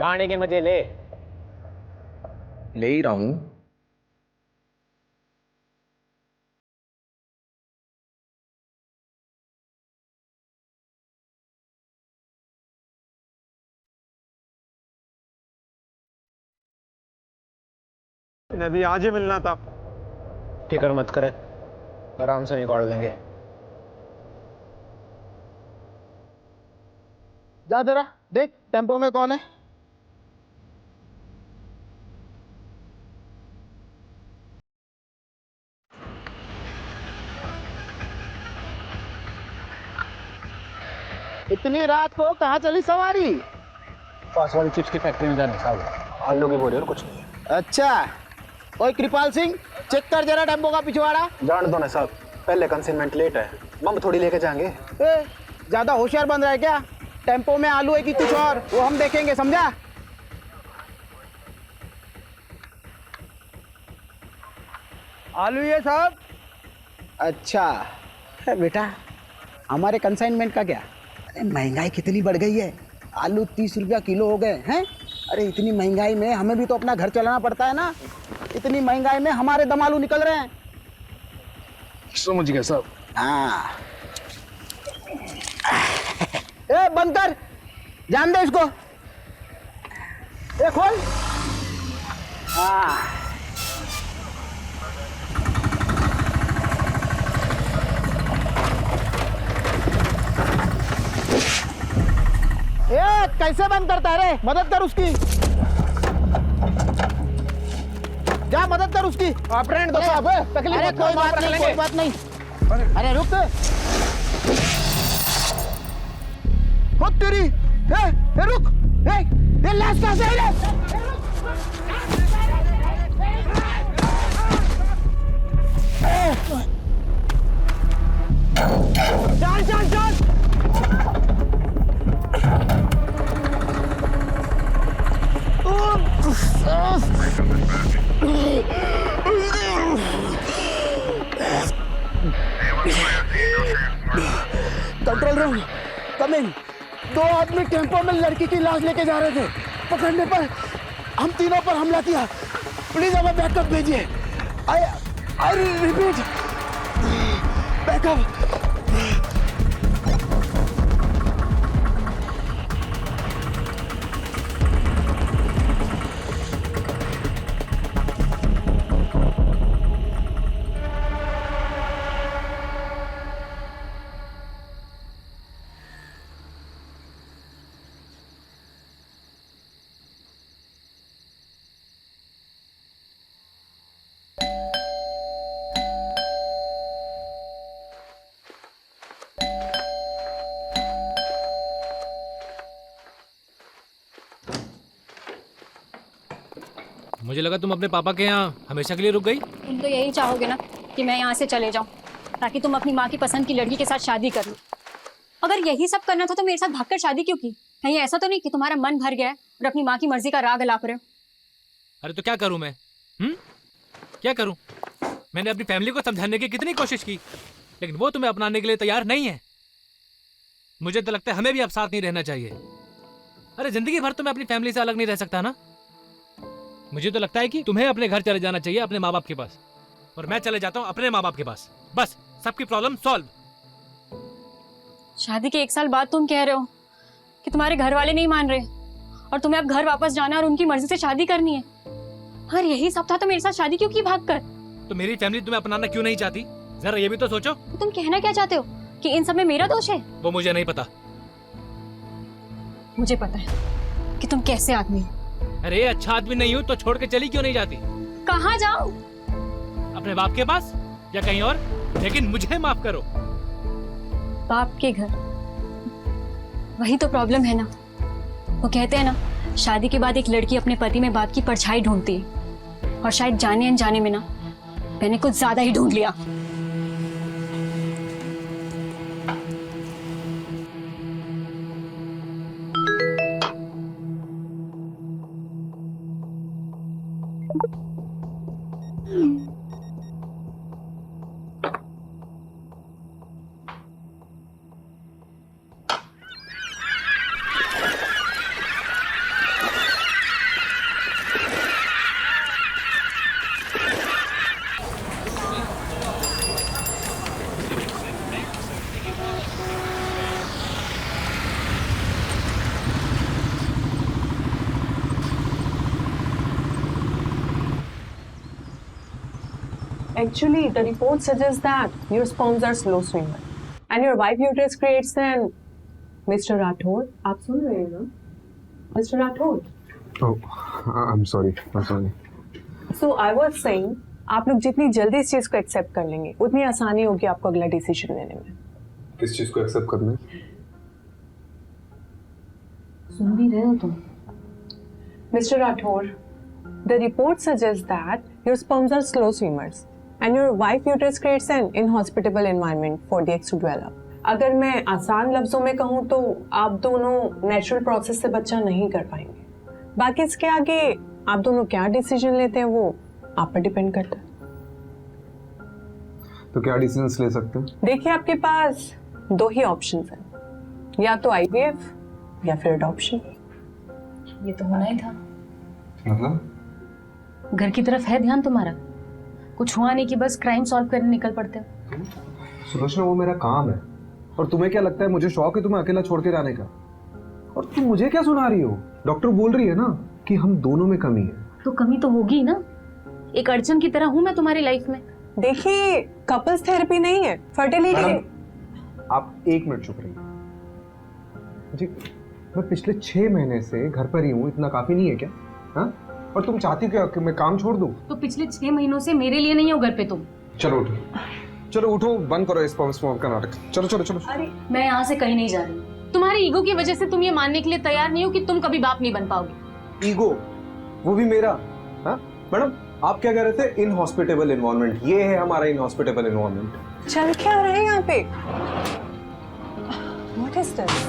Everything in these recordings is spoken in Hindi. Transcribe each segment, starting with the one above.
गाने के मजे ले। ले ही रहा हूं। इन्हें भी आज ही मिलना था। फिक्र मत करे, आराम से निकाल देंगे। जा जरा देख टेम्पो में कौन है। इतनी रात को कहाँ चली सवारी? पास वाली चिप्स की फैक्ट्री में जाने साहब। आलू की बोरी और कुछ नहीं। अच्छा, ओए कृपाल सिंह, चेक कर जरा टेम्पो का पिछवाड़ा। जान दो ना साहब, पहले कंसाइनमेंट लेट है, बम थोड़ी लेके जाएंगे। ज्यादा होशियार बन रहा है क्या? टेम्पो में आलू है कि कुछ और, वो हम देखेंगे, समझा? आलू ये साहब। अच्छा बेटा, हमारे कंसाइनमेंट का क्या? अरे महंगाई कितनी बढ़ गई है, आलू 30 रुपया किलो हो गए हैं। अरे इतनी महंगाई में हमें भी तो अपना घर चलाना पड़ता है ना। इतनी महंगाई में हमारे दम आलू निकल रहे हैं। समझ गया साहब। हाँ ए बंद कर, जान दे इसको। ए खोल। हाँ ए कैसे बंद करता है रे? मदद कर उसकी, जा मदद कर उसकी। ऑपरेट दो साहब, तकलीफ अरे मत कोई करो, बात नहीं, कोई बात नहीं। अरे रुक, खुद तेरी। ए रुक, ये लाश कहाँ से आई रे? चल चल चल। कंट्रोल रूम, कम इन। 2 आदमी टेम्पो में लड़की की लाश लेके जा रहे थे। पकड़ने पर हम तीनों पर हमला किया। प्लीज हमें बैकअप भेजिए। I repeat, backup. मुझे लगा तुम अपने पापा के यहाँ हमेशा के लिए रुक गई। तुम तो यही चाहोगे ना कि मैं यहाँ से चले जाऊँ, ताकि तुम अपनी माँ की पसंद की लड़की के साथ शादी कर लो। अगर यही सब करना था तो मेरे साथ भागकर शादी क्यों की? कहीं ऐसा तो नहीं कि तुम्हारा मन भर गया है और अपनी माँ की मर्जी का राग अलाप रहे हो? अरे तो क्या करूँ मैं? क्या करूँ? मैंने अपनी फैमिली को समझाने की कितनी कोशिश की, लेकिन वो तुम्हें अपनाने के लिए तैयार नहीं है। मुझे तो लगता है हमें भी अब साथ नहीं रहना चाहिए। अरे जिंदगी भर तो मैं अपनी फैमिली से अलग नहीं रह सकता ना। मुझे तो लगता है कि तुम्हें अपने घर चले जाना चाहिए, अपने माँ बाप के पास, और मैं चले जाता हूँ अपने माँ बाप के पास। बस सबकी प्रॉब्लम सॉल्व। शादी के 1 साल बाद तुम कह रहे हो कि तुम्हारे घर वाले नहीं मान रहे और तुम्हें अब घर वापस जाना और उनकी मर्जी से शादी करनी है। अगर यही सब था तो मेरे साथ शादी क्यों की भाग कर? तो मेरी फैमिली तुम्हें अपनाना क्यों नहीं चाहती? जरा ये भी तो सोचो। तो तुम कहना क्या चाहते हो कि इन सब में मेरा दोष है? वो मुझे नहीं पता। मुझे पता है कि तुम कैसे आदमी हो। अरे अच्छा आदमी नहीं हूँ तो छोड़ के चली क्यों नहीं जाती? कहाँ जाऊं? अपने बाप के पास या कहीं और, लेकिन मुझे माफ करो। बाप के घर, वही तो प्रॉब्लम है ना। वो कहते हैं ना, शादी के बाद एक लड़की अपने पति में बाप की परछाई ढूंढती है, और शायद जाने अनजाने में ना मैंने कुछ ज्यादा ही ढूंढ लिया। Actually, the report suggests that your sperms are slow swimmer and your wife uterus creates an Mr. Rathod. आप सुन रहे हैं ना? Mr. Rathod. Oh, I'm sorry. So I was saying, आप लोग जितनी जल्दी इस चीज को एक्सेप्ट कर लेंगे उतनी आसानी होगी आपको अगला डिसीजन लेने में। किस चीज को एक्सेप्ट करना है? सुन भी रहे हो तुम? Mr. Rathod, the report suggests that your sperms are slow swimmers and your wife uterus creates an inhospitable environment for the eggs to develop. अगर मैं आसान लफ्जों में कहूँ तो आप दोनों नेचुरल प्रोसेस से बच्चा नहीं कर पाएंगे। बाकी इसके आगे आप दोनों क्या डिसीजन लेते हैं वो आप पर डिपेंड करता है। तो क्या डिसीजंस ले सकते हैं? देखिए आपके पास दो ही ऑप्शंस हैं, या तो आईवीएफ या फिर अडॉप्शन। ये तो होना ही था। मतलब घर की तरफ है ध्यान तुम्हारा, कुछ हुआ नहीं कि बस क्राइम सॉल्व करने निकल पड़ते हो। सुलोचना, वो मेरा काम है और तुम्हें क्या लगता है मुझे शौक है तुम्हें अकेला छोड़ के जाने का? और तुम मुझे क्या सुना रही हो? डॉक्टर बोल रही है ना कि हम दोनों में कमी है। तो कमी तो होगी ही ना, एक अड़चन की तरह हूं मैं तुम्हारी लाइफ में। देखिए कपल्स थेरेपी नहीं है, फर्टिलिटी। आप 1 मिनट चुप रहिए जी। मैं पिछले 6 महीने से घर पर ही हूँ, इतना काफी नहीं है क्या? हाँ? और तुम चाहती हो कि मैं काम छोड़ दूं? तो पिछले 6 महीनों से मेरे लिए नहीं हो घर पे तुम। चलो उठो, बंद करो इस स्पॉम का नाटक। चलो। अरे मैं यहाँ से कहीं नहीं जा रही। तुम्हारी ईगो की वजह से तुम ये मानने के लिए तैयार नहीं हो कि तुम कभी बाप नहीं बन पाओगे। ईगो? वो भी मेरा? हाँ मैडम, आप क्या कह रहे थे? Inhospitable environment. ये है हमारा इनहॉस्पिटेबल एनवायरनमेंट। चल क्या रहे हैं यहाँ पे? What is this?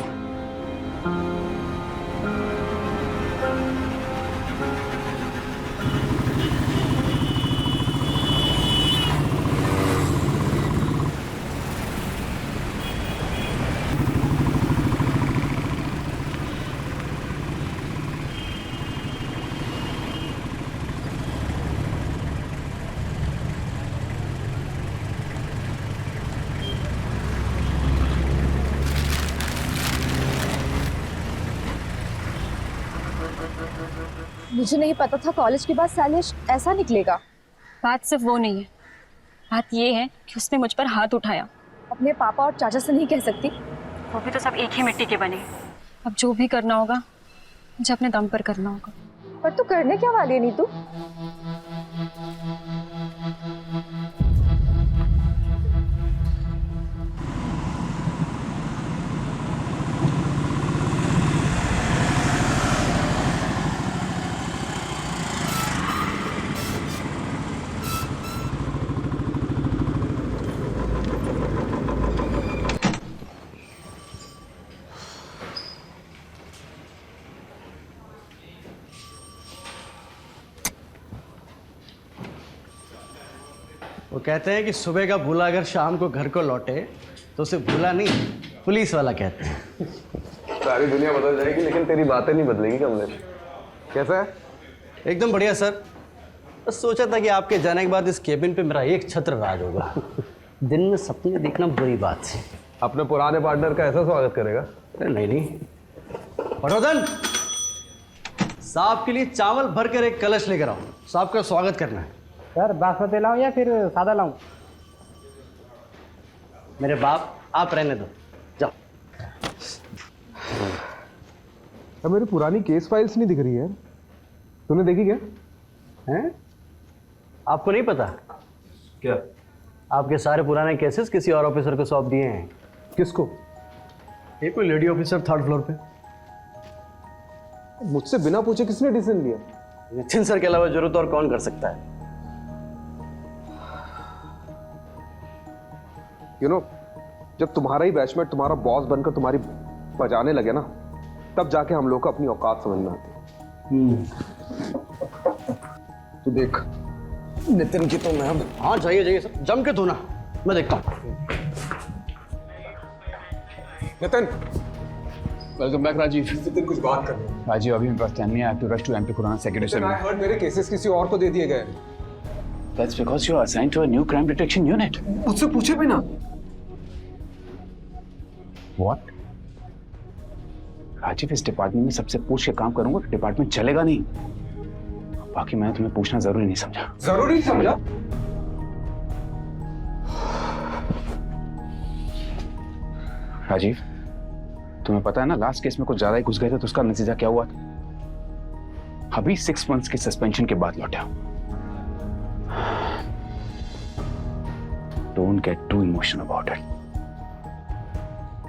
मुझे नहीं पता था कॉलेज के बाद सालिश ऐसा निकलेगा। बात सिर्फ वो नहीं है, बात ये है कि उसने मुझ पर हाथ उठाया। अपने पापा और चाचा से नहीं कह सकती? वो भी तो सब एक ही मिट्टी के बने। अब जो भी करना होगा मुझे अपने दम पर करना होगा। पर तू करने क्या वाली है नीतू? वो कहते हैं कि सुबह का भूला अगर शाम को घर को लौटे तो उसे भूला नहीं, पुलिस वाला कहते हैं। सारी दुनिया बदल जाएगी लेकिन तेरी बातें नहीं बदलेगी कमलेश। कैसा है? एकदम बढ़िया सर। बस सोचा था कि आपके जाने के बाद इस केबिन पे मेरा एक छत्र राज होगा। दिन में सपने देखना बुरी बात है। अपने पुराने पार्टनर का ऐसा स्वागत करेगा? अरे नहीं। पटवर्धन, साहब के लिए चावल भर कर एक कलश लेकर आओ, साहब का स्वागत करना है। सर बासमती लाऊं या फिर सादा लाऊं? मेरे बाप, आप रहने दो, जाओ। अब मेरी पुरानी केस फाइल्स नहीं दिख रही है, तूने देखी क्या? हैं? आपको नहीं पता क्या? आपके सारे पुराने केसेस किसी और ऑफिसर को सौंप दिए हैं। किसको? एक कोई लेडी ऑफिसर 3rd फ्लोर पे। मुझसे बिना पूछे किसने डिसीजन लिया? नितिन सर के अलावा जरूरत और कौन कर सकता है? यू नो, जब तुम्हारा ही बैचमेट तुम्हारा बॉस बनकर तुम्हारी बजाने लगे ना, तब जाके हम लोग को अपनी औकात समझ में आती है। तू देख नितिन की तो मैं। हाँ जाइए सर, जम के धोना, मैं देखता हूँ। Nitin, welcome back Rajeev. नितिन कुछ बात कर रहे हैं। राजीव अभी मेरे पास टाइम नहीं है। I have to rush to MP Kurana secretary I heard मेरे केसेस किसी और को दे दिए गए। That's because you are assigned to a new crime detection unit. मुझसे पूछे भी ना। What? राजीव, इस डिपार्टमेंट में सबसे पूछ के काम करूंगा तो डिपार्टमेंट चलेगा नहीं। बाकी मैंने तुम्हें पूछना जरूरी नहीं समझा। जरूरी समझा? राजीव, तुम्हें पता है ना लास्ट केस में कुछ ज्यादा ही घुस गए थे तो उसका नतीजा क्या हुआ था? अभी 6 months की सस्पेंशन के बाद लौटा। Don't get too emotional about it.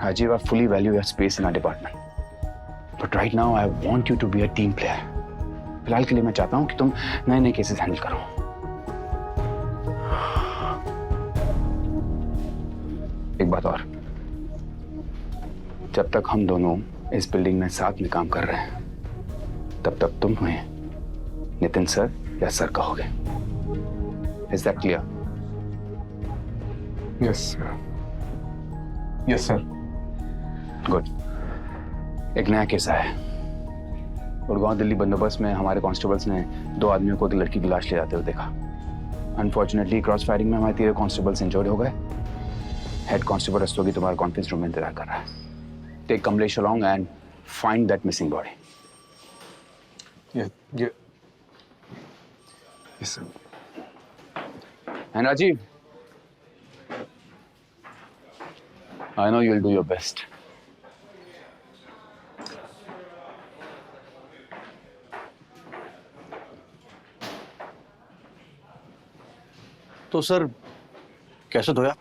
Rajiv, I fully value your space in our department. But right now, I want you to be a team player. फिलहाल के लिए मैं चाहता हूं कि तुम नए नए केसेस हैंडल करो। एक बात और, जब तक हम दोनों इस बिल्डिंग में साथ में काम कर रहे हैं, तब तक तुम हमें नितिन सर या सर कहोगे। Is that clear? Yes sir. Good. एक नया केस आया है। गुड़गांव दिल्ली बंदोबस्त में हमारे कांस्टेबल्स ने 2 आदमियों को एक लड़की की लाश ले जाते हुए देखा। अनफॉर्चुनेटली क्रॉस फायरिंग में हमारे 3 कांस्टेबल्स इंजर्ड हो गए। हेड कांस्टेबल रस्तोगी तुम्हारे कॉन्फ्रेंस रूम में इंतजार कर रहा है। Take Kamlesh along and find that missing body. Yes sir. And Rajiv, I know you'll do your best. तो सर कैसे धोया?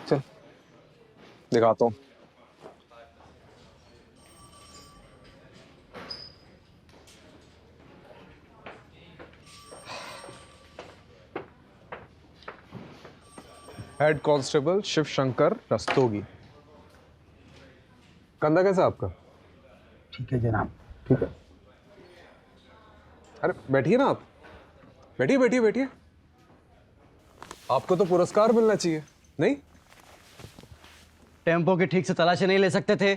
चल दिखाता हूँ। Head constable Shiv Shankar Rastogi. कंधा कैसा आपका? ठीक है जनाब। ठीक है। अरे बैठिए ना आप। बैठिए बैठिए बैठिए। आपको तो पुरस्कार मिलना चाहिए, नहीं? टेम्पो की ठीक से तलाशी नहीं ले सकते थे?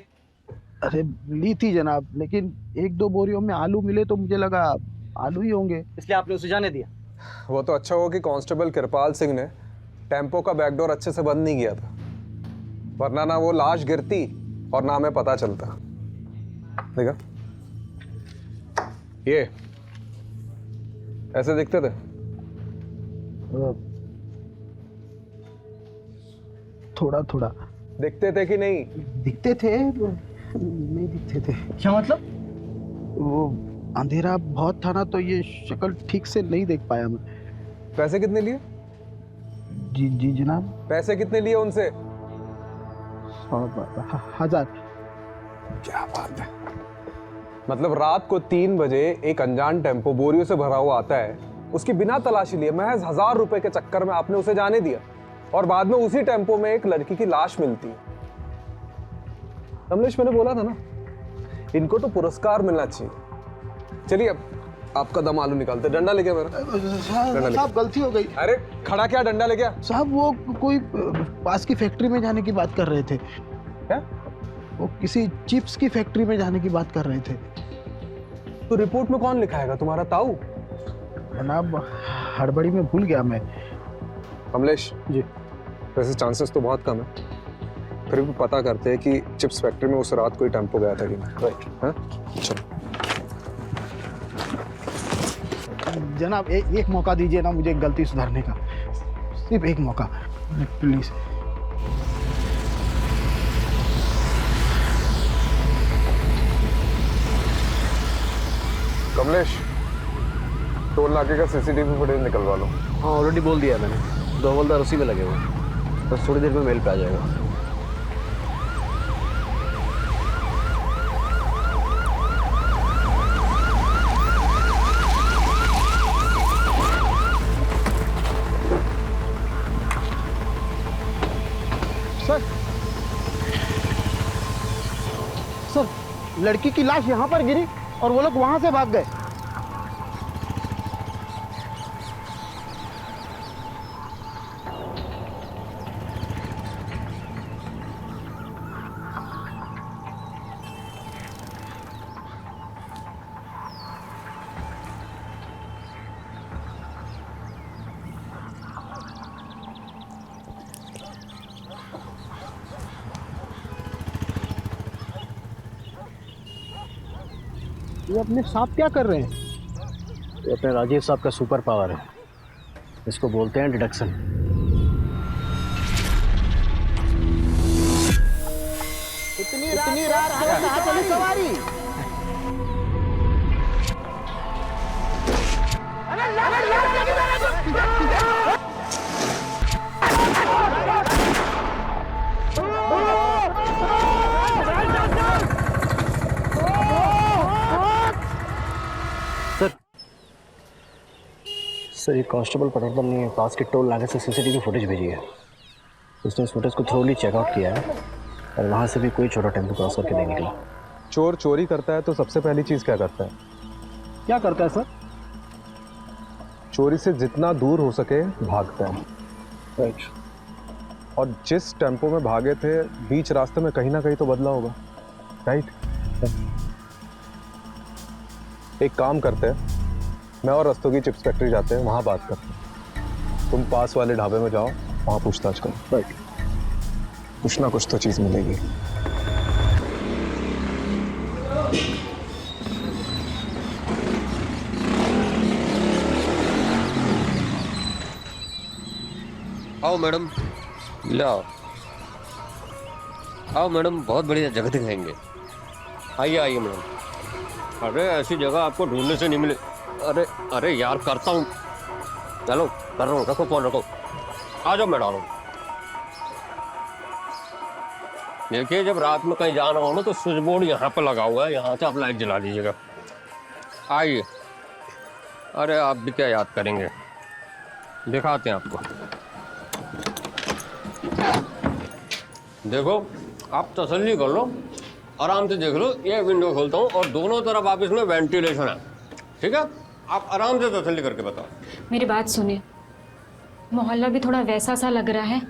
अरे ली थी जनाब, लेकिन 1-2 बोरियों में आलू मिले तो मुझे लगा आलू ही होंगे, इसलिए आपने उसे जाने दिया। वो तो अच्छा हुआ कि कांस्टेबल कृपाल सिंह ने टेम्पो का बैकडोर अच्छे से बंद नहीं किया था, वरना ना वो लाश गिरती और ना हमें पता चलता। देखा, ये ऐसे दिखते थे। थोड़ा थोड़ा दिखते थे कि नहीं? दिखते थे, नहीं दिखते थे। क्या मतलब? वो अंधेरा बहुत था ना, तो ये शक्ल ठीक से नहीं देख पाया मैं। पैसे कितने लिए? जी जी जनाब। पैसे कितने लिए उनसे? 1000। क्या बात है। मतलब रात को 3 बजे एक अनजान टेम्पो बोरियों से भरा हुआ आता है, उसकी बिना तलाशी लिए महज 1000 रुपए के चक्कर में आपने उसे जाने दिया, और बाद में उसी टेम्पो में एक लड़की की लाश मिलती है। कमलेश, मैंने बोला था ना, इनको तो पुरस्कार मिलना चाहिए। चलिए अब आपका दम आलू निकालते। डंडा लेके मेरा। साहब गलती हो गई। अरे खड़ा क्या, डंडा लेके आ। साहब वो कोई पास की फैक्ट्री में जाने की बात कर रहे थे। क्या? वो किसी चिप्स की फैक्ट्री में जाने की बात कर रहे थे। तो रिपोर्ट में कौन लिखाएगा, तुम्हारा ताऊ? जनाब हड़बड़ी में भूल गया मैं। कमलेश जी। वैसे चांसेस तो बहुत कम है, फिर भी पता करते हैं कि चिप्स फैक्ट्री में उस रात कोई टेम्पो गया था कि नहीं। राइट। हाँ चलो जनाब एक मौका दीजिए ना मुझे गलती सुधारने का, सिर्फ एक मौका प्लीज। कमलेश, टोल नाके का सीसीटीवी फुटेज निकलवा लो। हाँ ऑलरेडी बोल दिया मैंने, 2 हवलदार उसी में लगे हुए, बस थोड़ी देर में मेल पे आ जाएगा। सर लड़की की लाश यहाँ पर गिरी और वो लोग वहां से भाग गए। ये अपने साथ क्या कर रहे हैं? ये अपने राजीव साहब का सुपर पावर है। इसको बोलते हैं डिडक्शन। इतनी रात को कहाँ चली सवारी? सर ये कांस्टेबल प्रतापम ने पास के टोल नाके से सीसीटीवी फुटेज भेजी है। उसने इस फुटेज को थ्रोली चेकआउट किया है और वहाँ से भी कोई छोटा टेम्पो क्रॉस करके नहीं निकला। चोर चोरी करता है तो सबसे पहली चीज क्या करता है? क्या करता है सर? चोरी से जितना दूर हो सके भागता है। राइट। और जिस टेम्पो में भागे थे बीच रास्ते में कहीं ना कहीं तो बदला होगा, राइट? एक काम करते हैं, मैं और रस्तों की चिप्स फैक्ट्री जाते हैं, वहां बात करते हैं। तुम पास वाले ढाबे में जाओ, वहां पूछताछ करो। राइट। कुछ ना कुछ तो चीज मिलेगी। आओ मैडम, लाओ। आओ मैडम, बहुत बढ़िया जगह दिखाएंगे। आइए आइए मैडम। अरे ऐसी जगह आपको ढूंढने से नहीं मिले। अरे अरे यार, करता हूँ, चलो कर रहा हूँ। रखो फोन रखो, आ जाओ मैडम। देखिए, जब रात में कहीं जाना हो ना तो स्विच बोर्ड यहाँ पर लगा हुआ है, यहाँ से आप लाइट जला दीजिएगा। आइए। अरे आप भी क्या याद करेंगे, दिखाते हैं आपको। देखो, आप तसल्ली कर लो, आराम से देख लो। ये विंडो खोलता हूँ और दोनों तरफ आप इसमें वेंटिलेशन है, ठीक है? आप आराम से तसल्ली करके बताओ। मेरी बात सुनिए, मोहल्ला भी थोड़ा वैसा सा लग रहा है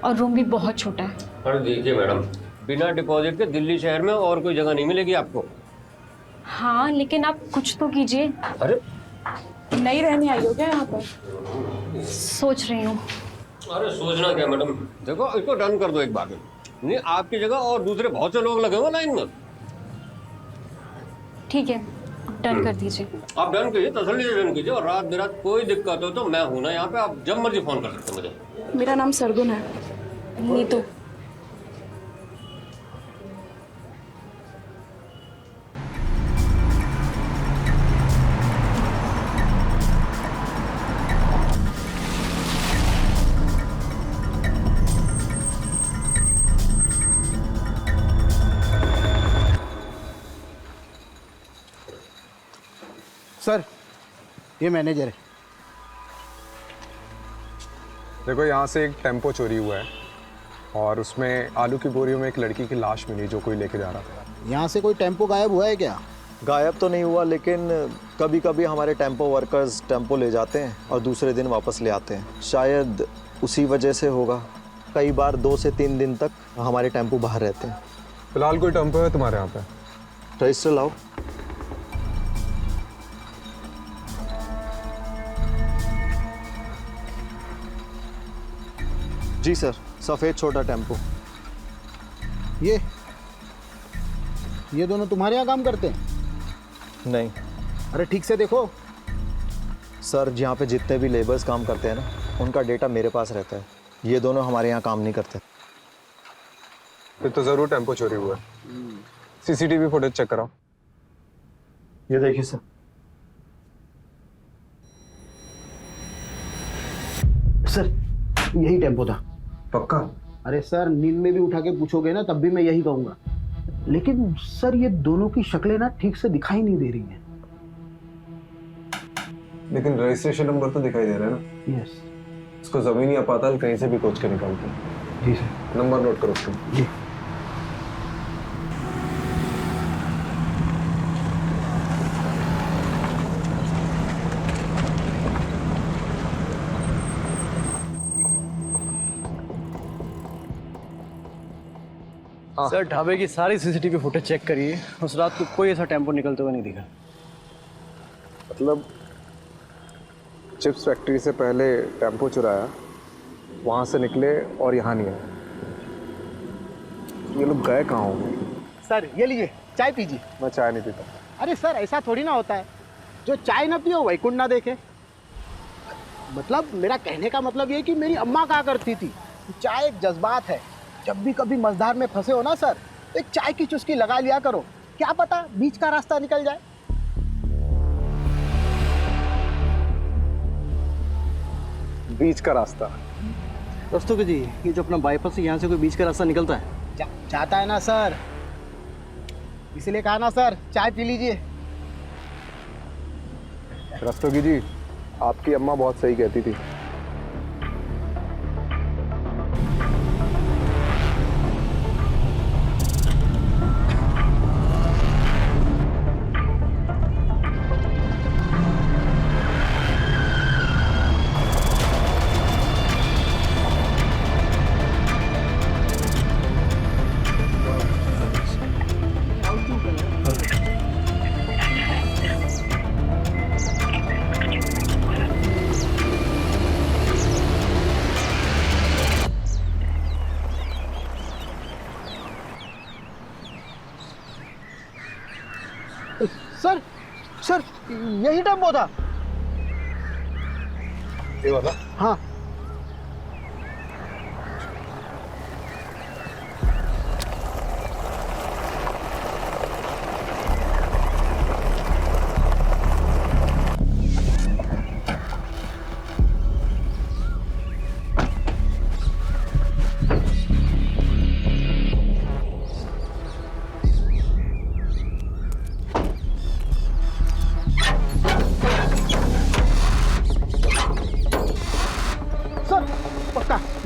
और रूम भी बहुत छोटा है। अरे देखिए मैडम, बिना डिपॉजिट के दिल्ली शहर में और कोई जगह नहीं मिलेगी आपको। हाँ, लेकिन आप कुछ तो कीजिए। अरे नहीं रहने आई हो क्या यहाँ पर? सोच रही हूँ। अरे सोचना क्या मैडम, देखो इसको डन कर दो एक बार। नहीं, आपकी जगह और दूसरे बहुत से लोग लगे हुए लाइन में। ठीक है, डन कर दीजिए। आप डन कीजिए, तसल्ली से डन कीजिए। और रात बिरात कोई दिक्कत हो तो मैं हूं ना यहाँ पे, आप जब मर्जी फोन कर सकते हैं मुझे। मेरा नाम सरगुन है। नीतू। सर, ये मैनेजर है। देखो, यहाँ से एक टेम्पो चोरी हुआ है और उसमें आलू की बोरियों में एक लड़की की लाश मिली जो कोई लेके जा रहा था। यहाँ से कोई टेम्पो गायब हुआ है क्या? गायब तो नहीं हुआ, लेकिन कभी कभी हमारे टेम्पो वर्कर्स टेम्पो ले जाते हैं और दूसरे दिन वापस ले आते हैं। शायद उसी वजह से होगा। कई बार 2 से 3 दिन तक हमारे टेम्पो बाहर रहते हैं। फिलहाल कोई टेम्पो है तुम्हारे यहाँ पे? रजिस्टर लाओ। जी सर, सफ़ेद छोटा टेम्पो। ये दोनों तुम्हारे यहाँ काम करते हैं? नहीं। अरे ठीक से देखो। सर, जहाँ पे जितने भी लेबर्स काम करते हैं ना, उनका डेटा मेरे पास रहता है। ये दोनों हमारे यहाँ काम नहीं करते। फिर तो ज़रूर टेम्पो चोरी हुआ है। सीसीटीवी फुटेज चेक कराओ। ये देखिए सर। सर, यही टेम्पो था। पक्का? अरे सर, नींद में भी उठा के पूछोगे ना तब भी मैं यही कहूँगा। लेकिन सर, ये दोनों की शक्लें ना ठीक से दिखाई नहीं दे रही हैं। लेकिन रजिस्ट्रेशन नंबर तो दिखाई दे रहा है ना? यस। इसको जमीनी अपातल कहीं से भी खोज के निकालते हैं। जी सर। नंबर नोट करो उसको। जी। सर, ढाबे की सारी सीसीटीवी फुटेज चेक करिए। उस रात को कोई ऐसा टेम्पो निकलते हुए नहीं दिखा। मतलब चिप्स फैक्ट्री से पहले टेम्पो चुराया, वहाँ से निकले और यहाँ नहीं आए। ये लोग गए कहाँ होंगे? सर, ये लीजिए, चाय पीजिए। मैं चाय नहीं पीता। अरे सर, ऐसा थोड़ी ना होता है। जो चाय ना पियो वैकुंठ ना देखे। मतलब मेरा कहने का मतलब ये कि मेरी अम्मा कहा करती थी, चाय एक जज्बात है। जब भी कभी मझधार में फंसे हो ना सर, तो एक चाय की चुस्की लगा लिया करो, क्या पता बीच का रास्ता निकल जाए। बीच का रास्ता? रस्तोगी जी, ये जो अपना बाईपास है, यहाँ से कोई बीच का रास्ता निकलता है? जाता है ना सर, इसलिए कहा ना सर, चाय पी लीजिए। रस्तोगी जी, आपकी अम्मा बहुत सही कहती थी। सर सर, यही टेम्पो था। ये वाला? हाँ।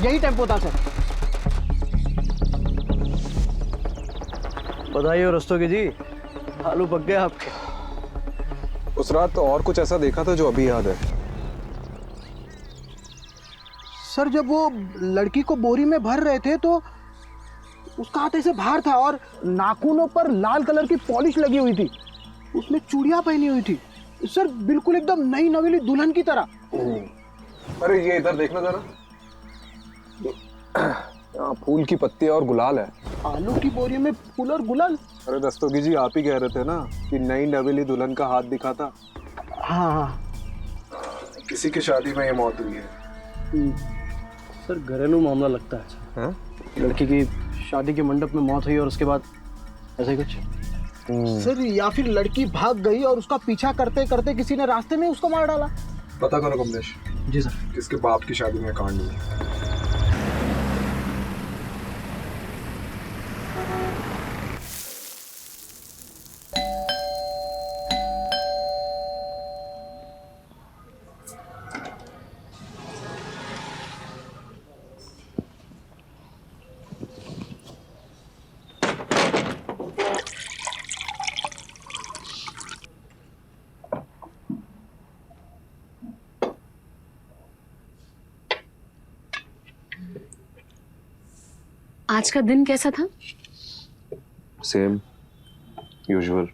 यही टेम्पो था सर। बधाई हो रस्तोगी जी, आलू पक गए आपके। उस रात तो और कुछ ऐसा देखा था जो अभी याद है? सर जब वो लड़की को बोरी में भर रहे थे तो उसका हाथ ऐसे बाहर था और नाखूनों पर लाल कलर की पॉलिश लगी हुई थी, उसने चूड़ियां पहनी हुई थी सर, बिल्कुल एकदम नई नवेली दुल्हन की तरह। अरे ये इधर देखना जरा, यहाँ फूल की पत्तियां और गुलाल है। आलू की बोरी में फूल और गुलाल? अरे दस्तोगी जी, आप ही कह रहे थे ना कि नई नवेली दुल्हन का हाथ दिखा था। हाँ हाँ, किसी की शादी में ये मौत हुई है। सर घरेलू मामला लगता है। हाँ? लड़की की शादी के मंडप में मौत हुई और उसके बाद ऐसे कुछ। सर या फिर लड़की भाग गई और उसका पीछा करते करते किसी ने रास्ते में उसको मार डाला। पता करो कमलेश। जी सर। किसके बाप की शादी में कांड हुई। आज का दिन कैसा था? Same usual.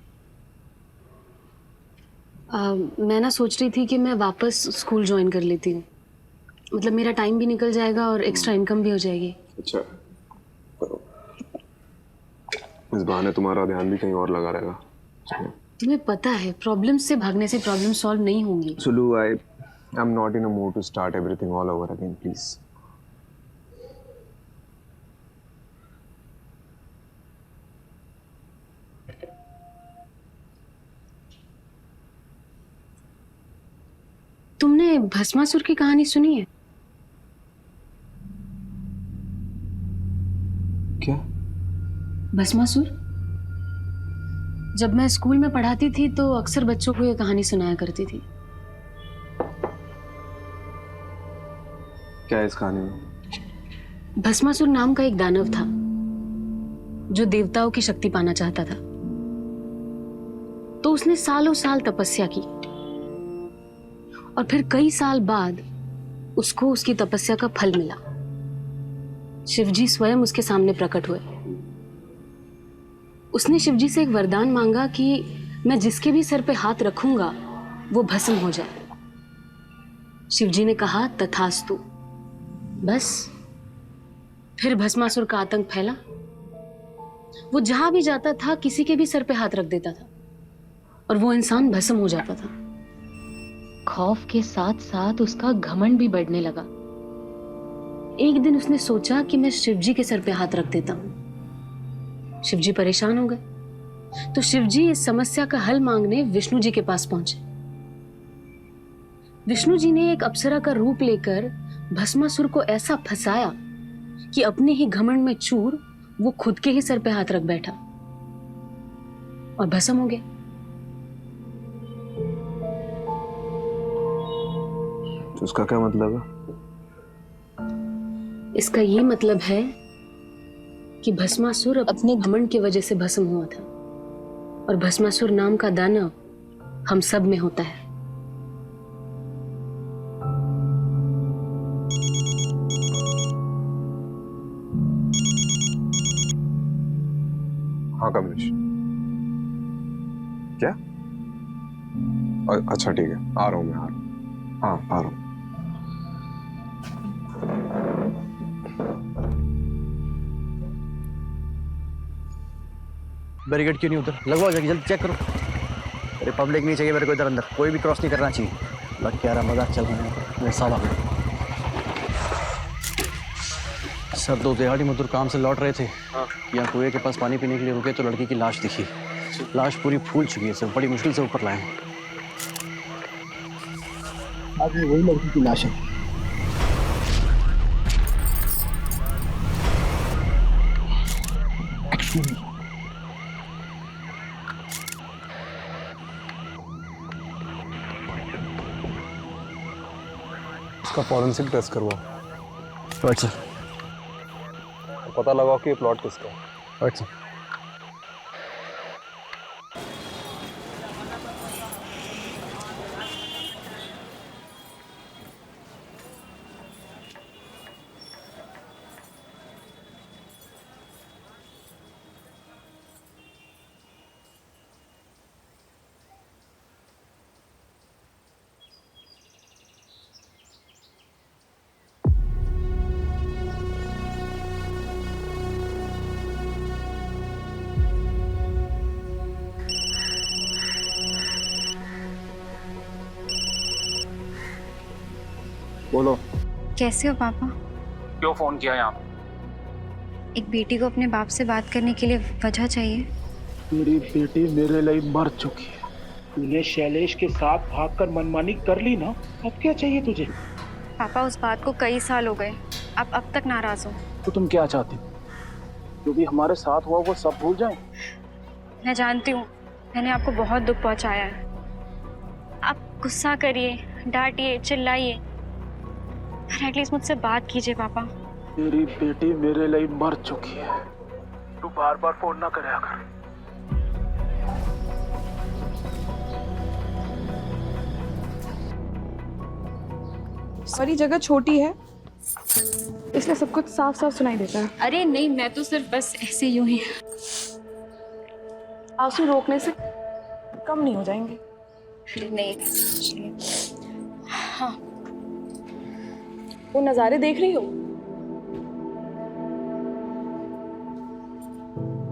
मैं ना सोच रही थी कि मैं वापस स्कूल ज्वाइन कर लेती हूँ, मतलब मेरा टाइम भी निकल जाएगा और एक्स्ट्रा इनकम भी हो जाएगी। अच्छा करो, इस बहाने तुम्हारा ध्यान भी कहीं और लगा रहेगा। तुम्हें पता है प्रॉब्लम से भागने से प्रॉब्लम सॉल्व नहीं होंगी। Sulu, I am not in a mood to start everything all over again, please. तुमने भस्मासुर की कहानी सुनी है? क्या? भस्मासुर? जब मैं स्कूल में पढ़ाती थी तो अक्सर बच्चों को ये कहानी सुनाया करती थी। क्या है इस कहानी में? भस्मासुर नाम का एक दानव था जो देवताओं की शक्ति पाना चाहता था, तो उसने सालों साल तपस्या की और फिर कई साल बाद उसको उसकी तपस्या का फल मिला। शिवजी स्वयं उसके सामने प्रकट हुए। उसने शिवजी से एक वरदान मांगा कि मैं जिसके भी सर पे हाथ रखूंगा वो भस्म हो जाए। शिवजी ने कहा तथास्तु। बस फिर भस्मासुर का आतंक फैला। वो जहां भी जाता था किसी के भी सर पे हाथ रख देता था और वो इंसान भस्म हो जाता था। खौफ के साथ साथ उसका घमंड भी बढ़ने लगा। एक दिन उसने सोचा कि मैं शिवजी के सर पे हाथ रख देता हूं। शिवजी परेशान हो गए तो शिवजी इस समस्या का हल मांगने विष्णु जी के पास पहुंचे। विष्णु जी ने एक अप्सरा का रूप लेकर भस्मासुर को ऐसा फंसाया कि अपने ही घमंड में चूर वो खुद के ही सर पे हाथ रख बैठा और भस्म हो गया। तो उसका क्या मतलब है? इसका ये मतलब है कि भस्मासुर अपने घमंड की वजह से भस्म हुआ था और भस्मासुर नाम का दानव हम सब में होता है। हाँ कमलेश, क्या? अच्छा ठीक है, आ रहा हूँ मैं, आ रहा हूँ। हाँ आ रहा हूँ। बैरिकेड क्यों नहीं उधर लगवाओ, जाके जल्दी चेक करो। अरे पब्लिक नहीं चाहिए मेरे को इधर, अंदर कोई भी क्रॉस नहीं करना चाहिए। लग क्या रहा मजाक चल रहा है मेरे साथ। सर 2 दिहाड़ी मजदूर काम से लौट रहे थे, यहाँ कुएं के पास पानी पीने के लिए रुके तो लड़की की लाश दिखी। लाश पूरी फूल चुकी है सर, बड़ी मुश्किल से ऊपर लाए। आज वही लड़की की लाश है। इसका फॉरेंसिक टेस्ट करवाओ। Right sir. पता लगाओ कि ये प्लॉट किसका है। Right sir. बोलो। कैसे हो पापा? क्यों फोन किया यहाँ? एक बेटी को अपने बाप से बात करने के लिए वजह चाहिए। मेरी बेटी मेरे लिए मर चुकी है। तूने शैलेश के साथ भागकर मनमानी कर ली ना, अब क्या चाहिए तुझे? पापा उस बात को कई साल हो गए, आप अब तक नाराज हो। तो तुम क्या चाहती हो? जो भी हमारे साथ हुआ वो सब भूल जाए? मैं जानती हूँ मैंने आपको बहुत दुख पहुँचाया है। आप गुस्सा करिए, डांटिए, चिल्लाइए, पर एटलीस्ट मुझसे बात कीजिए पापा। मेरी बेटी मेरे लिए मर चुकी है, तू बार बार फोन ना करे कर। सारी जगह छोटी है इसलिए सब कुछ साफ साफ सुनाई देता है। अरे नहीं, मैं तो सिर्फ बस ऐसे यूं ही। आंसू रोकने से कम नहीं हो जाएंगे। नहीं, हाँ। वो नज़ारे देख रही हो,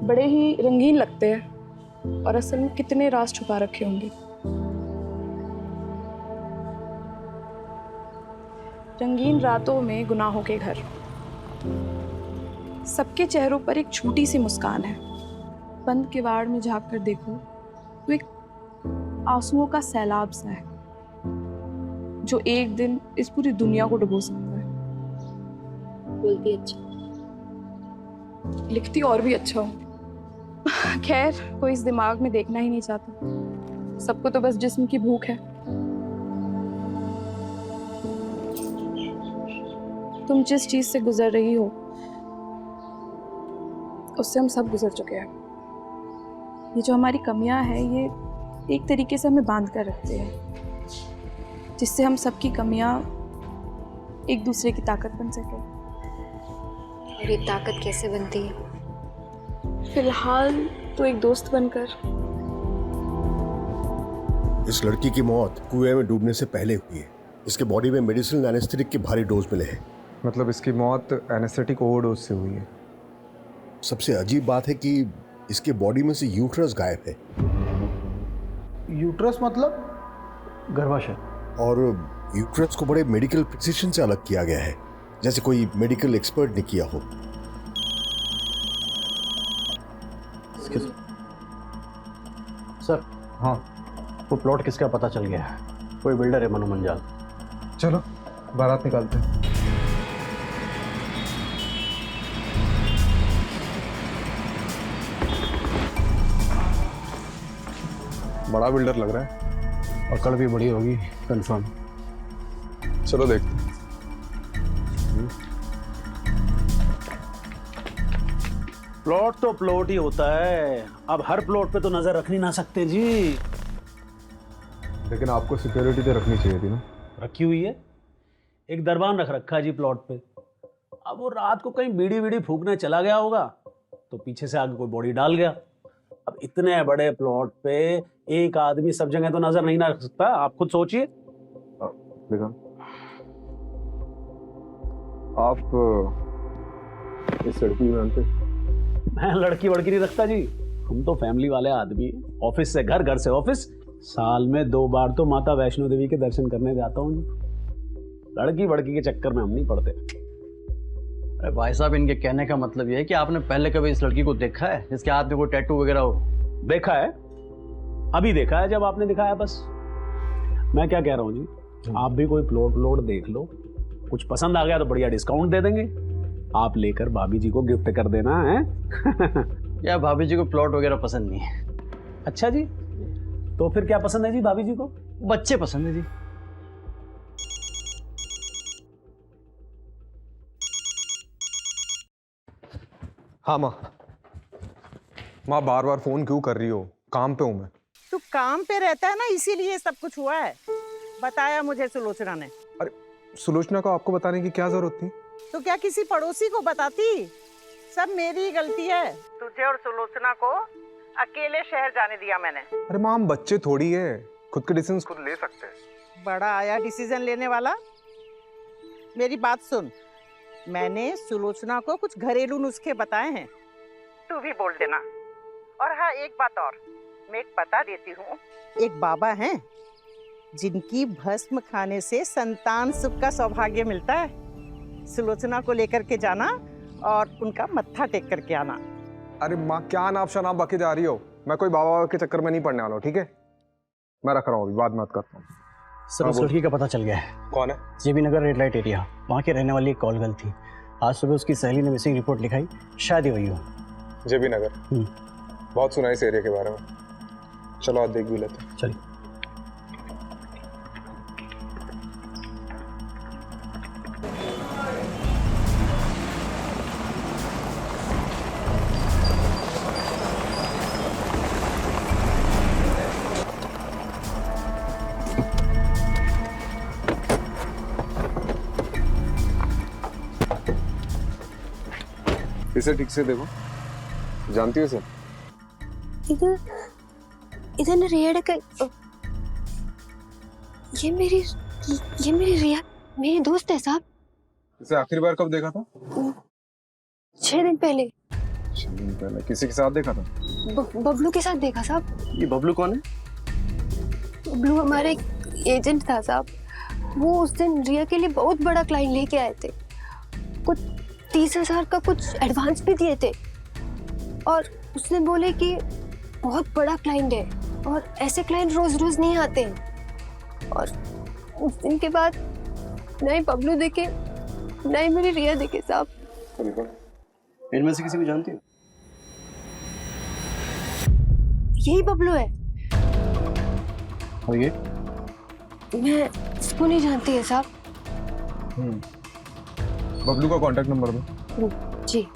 बड़े ही रंगीन लगते हैं और असल में कितने राज छुपा रखे होंगे। रंगीन रातों में गुनाहों के घर, सबके चेहरों पर एक छोटी सी मुस्कान है। बंद किवाड़ में झांक कर देखो तो एक आंसुओं का सैलाब सा है जो एक दिन इस पूरी दुनिया को डुबो सकता है। बोलती अच्छा, लिखती और भी अच्छा हो। खैर, कोई इस दिमाग में देखना ही नहीं चाहता, सबको तो बस जिस्म की भूख है। तुम जिस चीज से गुजर रही हो उससे हम सब गुजर चुके हैं। ये जो हमारी कमियां हैं ये एक तरीके से हमें बांध कर रखते हैं, जिससे हम सबकी कमियां एक दूसरे की ताकत बन सके। और ये ताकत कैसे बनती है? फिलहाल तो एक दोस्त बनकर। इस लड़की की मौत कुएं में डूबने से पहले हुई है। इसके बॉडी में मेडिसिनल एनेस्थेटिक के भारी डोज मिले हैं। मतलब इसकी मौत एनेस्थेटिक ओवरडोज से हुई है। सबसे अजीब बात है कि इसके बॉडी में से यूट्रस गायब है। यूट्रस मतलब? गर्भाशय। और यूट्रस को बड़े मेडिकल प्रिसिशन से अलग किया गया है, जैसे कोई मेडिकल एक्सपर्ट ने किया हो। सर, हाँ, वो प्लॉट किसका पता चल गया है। कोई बिल्डर है, मनु मंजाल। चलो बारात निकालते हैं। बड़ा बिल्डर लग रहा है। पकड़ भी बड़ी होगी, कंफर्म। चलो देखते हैं। प्लॉट तो प्लॉट ही होता है, अब हर प्लॉट पे तो नजर रख नहीं ना सकते जी। लेकिन आपको सिक्योरिटी तो रखनी चाहिए थी ना। रखी हुई है, एक दरबान रख रखा है जी प्लॉट पे। अब वो रात को कहीं बीड़ी बीड़ी फूकने चला गया होगा तो पीछे से आगे कोई बॉडी डाल गया। अब इतने बड़े प्लॉट पे एक आदमी सब जगह तो नजर नहीं ना रख सकता, आप खुद सोचिए। देखा आप इस लड़की को जानते? मैं लड़की वड़की नहीं रखता जी, हम तो फैमिली वाले आदमी हैं। ऑफिस से घर, घर से ऑफिस, साल में 2 बार तो माता वैष्णो देवी के दर्शन करने जाता हूँ जी। लड़की वड़की के चक्कर में हम नहीं पड़ते। अरे भाई साहब, इनके कहने का मतलब ये है कि आपने पहले कभी इस लड़की को देखा है जिसके हाथ में कोई टैटू वगैरह हो? देखा है, अभी देखा है जब आपने दिखाया। बस मैं क्या कह रहा हूँ जी, आप भी कोई प्लॉट देख लो, कुछ पसंद आ गया तो बढ़िया डिस्काउंट दे देंगे, आप लेकर भाभी जी को गिफ्ट कर देना है। या भाभी जी को प्लॉट वगैरह पसंद नहीं है। अच्छा जी, तो फिर क्या पसंद है जी भाभी जी को? बच्चे पसंद है जी। हाँ माँ बार बार फोन क्यों कर रही हो? काम पे हूँ मैं। तू काम पे रहता है ना, इसीलिए सब कुछ हुआ है। बताया मुझे सुलोचना ने। अरे सुलोचना को आपको बताने की क्या जरूरत थी? तो क्या किसी पड़ोसी को बताती? सब मेरी गलती है। तुझे और सुलोचना को अकेले शहर जाने दिया मैंने। अरे माँ, हम बच्चे थोड़ी है, खुद के डिसीजन खुद ले सकते हैं। बड़ा आया डिसीजन लेने वाला। मेरी बात सुन, मैंने सुलोचना को कुछ घरेलू नुस्खे बताए हैं, तू भी बोल देना। और हाँ, एक बात और मैं एक बता देती हूँ। एक बाबा हैं जिनकी भस्म खाने से संतान सुख का सौभाग्य मिलता है। सुलोचना को लेकर के जाना और उनका मत्था टेक करके आना। अरे माँ, क्या नाप शनाप बके जा रही हो? मैं कोई बाबा के चक्कर में नहीं पड़ने वाला हूँ, ठीक है? मैं रख रहा हूँ, अभी बाद में बात करता हूँ। सर, उस लड़की का पता चल गया है। कौन है? जेबी नगर रेड लाइट एरिया, वहाँ के रहने वाली एक कॉल गर्ल थी। आज सुबह उसकी सहेली ने मिसिंग रिपोर्ट लिखाई, शायद ही हुई हो। जेबी नगर? बहुत सुना इस एरिया के बारे में। चलो आज देख भी लेते हैं। चलिए। इसे ठीक से देखो, जानती हो इसे? इधर ना रिया का, ये मेरी रिया मेरी दोस्त है साहब। इसे आखिरी बार कब देखा था? 6 दिन पहले। 6 दिन पहले किसी के साथ देखा था? बबलू के साथ देखा साहब। ये बबलू कौन है? बबलू हमारा एक एजेंट था साहब। वो उस दिन रिया के लिए बहुत बड़ा क्लाइंट लेके आए थे, कुछ 30,000 का कुछ एडवांस भी दिए थे, और उसने बोले कि बहुत बड़ा क्लाइंट है और ऐसे क्लाइंट रोज रोज नहीं आते हैं। और उस दिन के बाद नहीं बबलू देखे, नहीं मेरी रिया देखे साहब। इनमें से किसी को जानती हो? यही बबलू है। और ये? मैं इसको नहीं जानती है साहब। बबलू का कांटेक्ट नंबर दो। जी।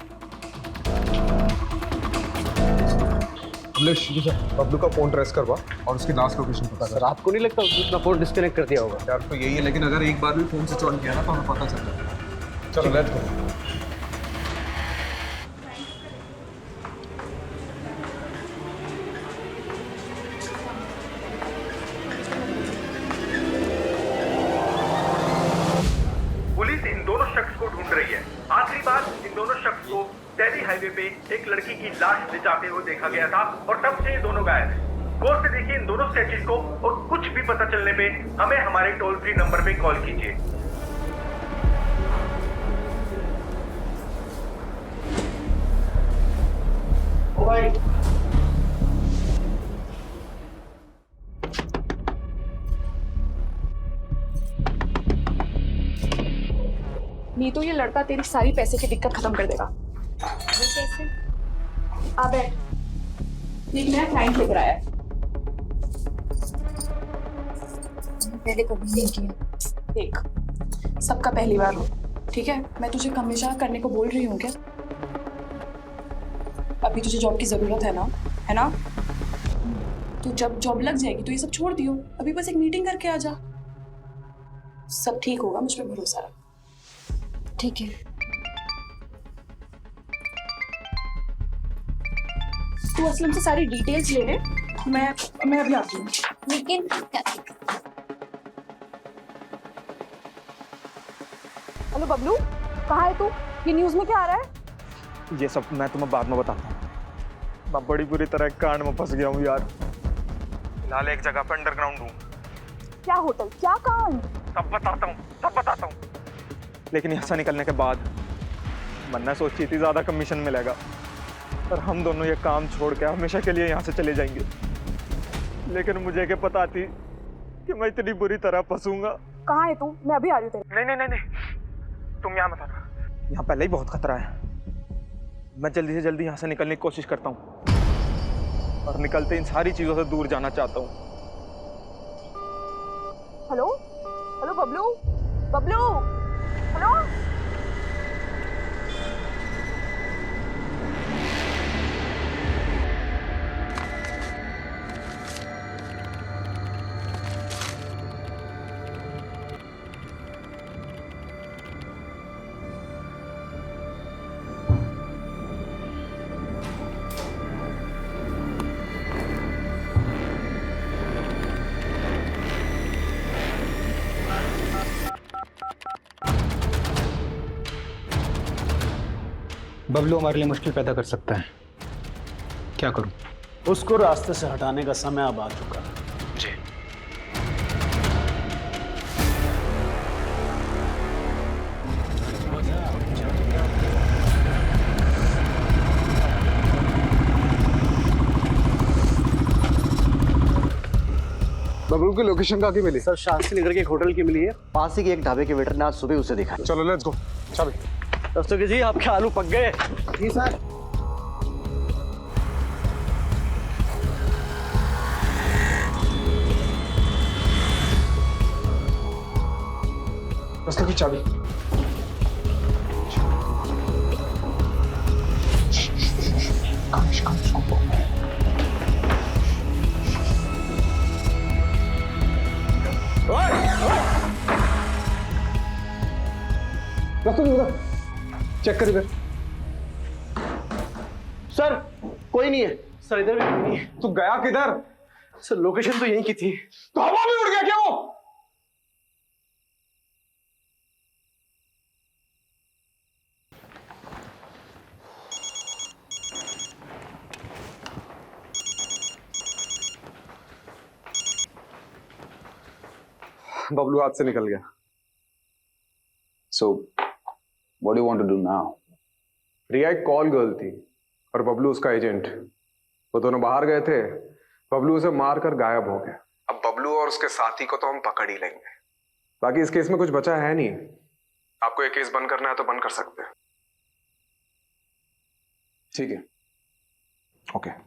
बबलू का फोन ट्रेस करवा और उसकी लास्ट लोकेशन पता कर। सर, आपको नहीं लगता उसने अपना फोन डिस्कनेक्ट कर दिया होगा? यार तो यही है, लेकिन अगर एक बार भी फोन स्विच ऑन किया ना तो हमें पता चल जाएगा। चलो लेट्स गो। पुलिस इन दोनों शख्स को ढूंढ रही है। आखिरी बार इन दोनों शख्स को दिल्ली हाईवे पे एक लड़की की लाश ले जाते हुए देखा गया था और तब से ये दोनों गायब हैं। गौर से देखिए इन दोनों स्टैचूज को और कुछ भी पता चलने पे हमें हमारे टोल फ्री नंबर पे कॉल कीजिए। नहीं तो ये लड़का तेरी सारी पैसे की दिक्कत खत्म कर देगा। कैसे? आ बैठ, एक नया क्लाइंट लेकर आया है। पहले कभी नहीं किया। देख, सबका पहली बार हो, ठीक है? मैं तुझे हमेशा करने को बोल रही हूँ क्या? अभी तुझे जॉब की जरूरत है ना? तो जब जॉब लग जाएगी तो ये सब छोड़ दियो। अभी बस एक मीटिंग करके आ जा, सब ठीक होगा, मुझ पे भरोसा रख। ठीक है। तू असलम से सारी डिटेल्स ले ले, मैं अभी आती हूँ। लेकिन हेलो बबलू, कहाँ है तू? ये न्यूज़ में क्या आ रहा है? ये सब मैं तुम्हें बाद में बताता हूँ। मैं बड़ी बुरी तरह कांड में फंस गया हूँ यार। फिलहाल एक जगह पे अंडरग्राउंड हूँ। क्या होटल, क्या कांड? सब बताता हूँ। लेकिन यहाँ से निकलने के बाद मन्ना सोची थी ज्यादा कमीशन मिलेगा, पर हम दोनों ये काम छोड़ के हमेशा के लिए यहाँ से चले जाएंगे। लेकिन मुझे क्या पता थी कि मैं इतनी बुरी तरह फंसूंगा। कहाँ है तू? मैं अभी आ रही हूँ तेरे। नहीं, तुम यहाँ मत आना। यहाँ पहले ही बहुत खतरा है। मैं जल्दी से जल्दी यहाँ से निकलने की कोशिश करता हूँ और निकलते इन सारी चीजों से दूर जाना चाहता हूँ। Hello Bablu, hello. बबलू हमारे लिए मुश्किल पैदा कर सकता है, क्या करूं? उसको रास्ते से हटाने का समय अब आ चुका है। जी। बबलू की लोकेशन कहाँ की मिली? सर शास्त्री नगर के एक होटल की मिली है, पास ही के एक ढाबे के वेटर ने आज सुबह उसे देखा। चलो लेट्स गो। चल दोस्तों जी, आपके आलू पक गए। जी सर। रास्ते की चाबी। चेक कर इधर। सर कोई नहीं है। सर इधर भी कोई नहीं है। तू गया किधर? सर लोकेशन तो यहीं की थी। तो हवा में उड़ गया क्या वो? बबलू हाथ से निकल गया। So, what do you want to do now? रिया एक कॉल गर्ल थी और बबलू उसका एजेंट। वो दोनों बाहर गए थे, बबलू उसे मारकर गायब हो गया। अब बबलू और उसके साथी को तो हम पकड़ ही लेंगे। बाकी इस केस में कुछ बचा है नहीं। आपको ये केस बंद करना है तो बंद कर सकते हैं। ठीक है। ओके।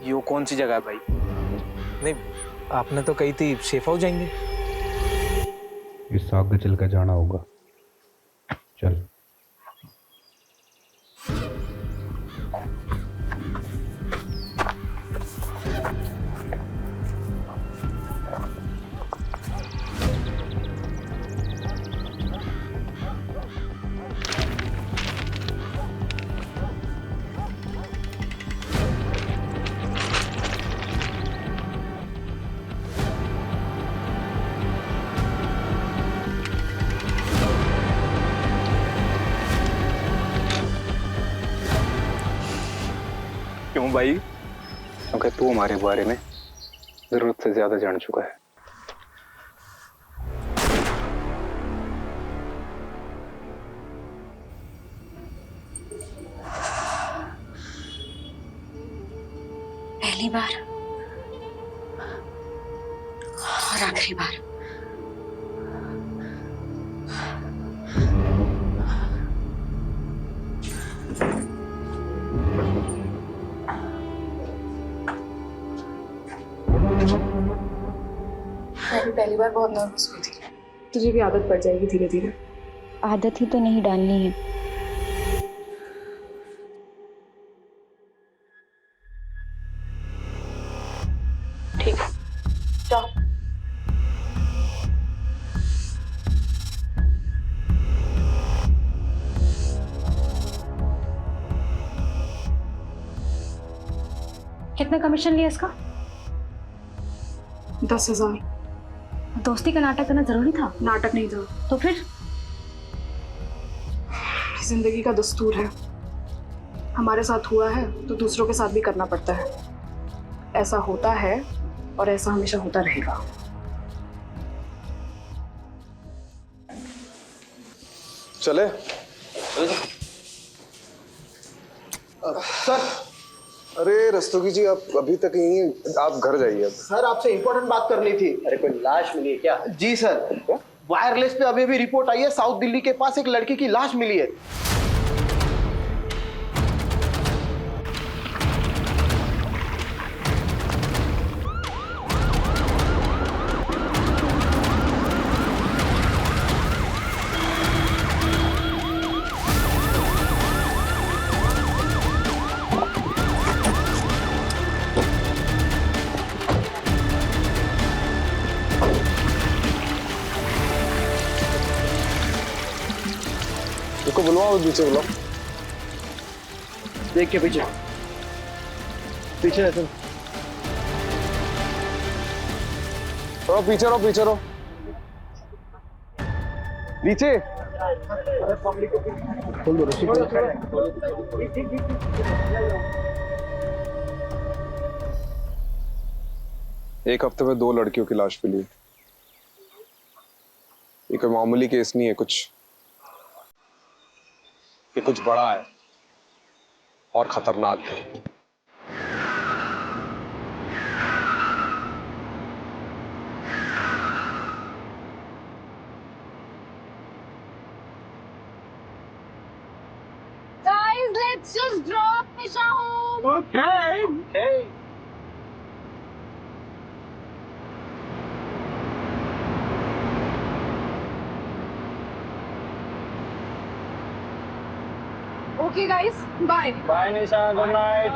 ये कौन सी जगह है भाई? नहीं, आपने तो कही थी सेफ हाउस जाएंगे। इस आगे चल कर जाना होगा। चल। क्यों भाई? क्योंकि तू हमारे बारे में जरूरत से ज्यादा जान चुका है। पहली बार और आखिरी बार। मैं भी पहली बार बहुत नर्वस हुई थी। तुझे भी आदत पड़ जाएगी धीरे धीरे। आदत ही तो नहीं डालनी है। ठीक है, जाओ। कितना कमीशन लिया इसका? 10,000। दोस्ती का नाटक करना जरूरी था? नाटक नहीं था। तो फिर? जिंदगी का दस्तूर है, हमारे साथ हुआ है तो दूसरों के साथ भी करना पड़ता है। ऐसा होता है और ऐसा हमेशा होता रहेगा। चले सर। अरे रस्तोगी जी, आप अभी तक यहीं हैं, आप घर जाइए अब। सर आपसे इंपॉर्टेंट बात करनी थी। अरे कोई लाश मिली है क्या? जी सर, वायरलेस पे अभी रिपोर्ट आई है, साउथ दिल्ली के पास एक लड़की की लाश मिली है। इसको बुलवाओ, पीछे बुलाओ। देख के पीछे पीछे है। थोड़ा पीछे रहो, पीछे रहो, नीचे। खोल दो रस्सी। एक हफ्ते में 2 लड़कियों की लाश मिली। ये कोई मामूली केस नहीं है, ये कुछ बड़ा है और खतरनाक है। Guys, let's just drop Nisha home. Okay. Okay guys, bye. Bye Nisha, good night.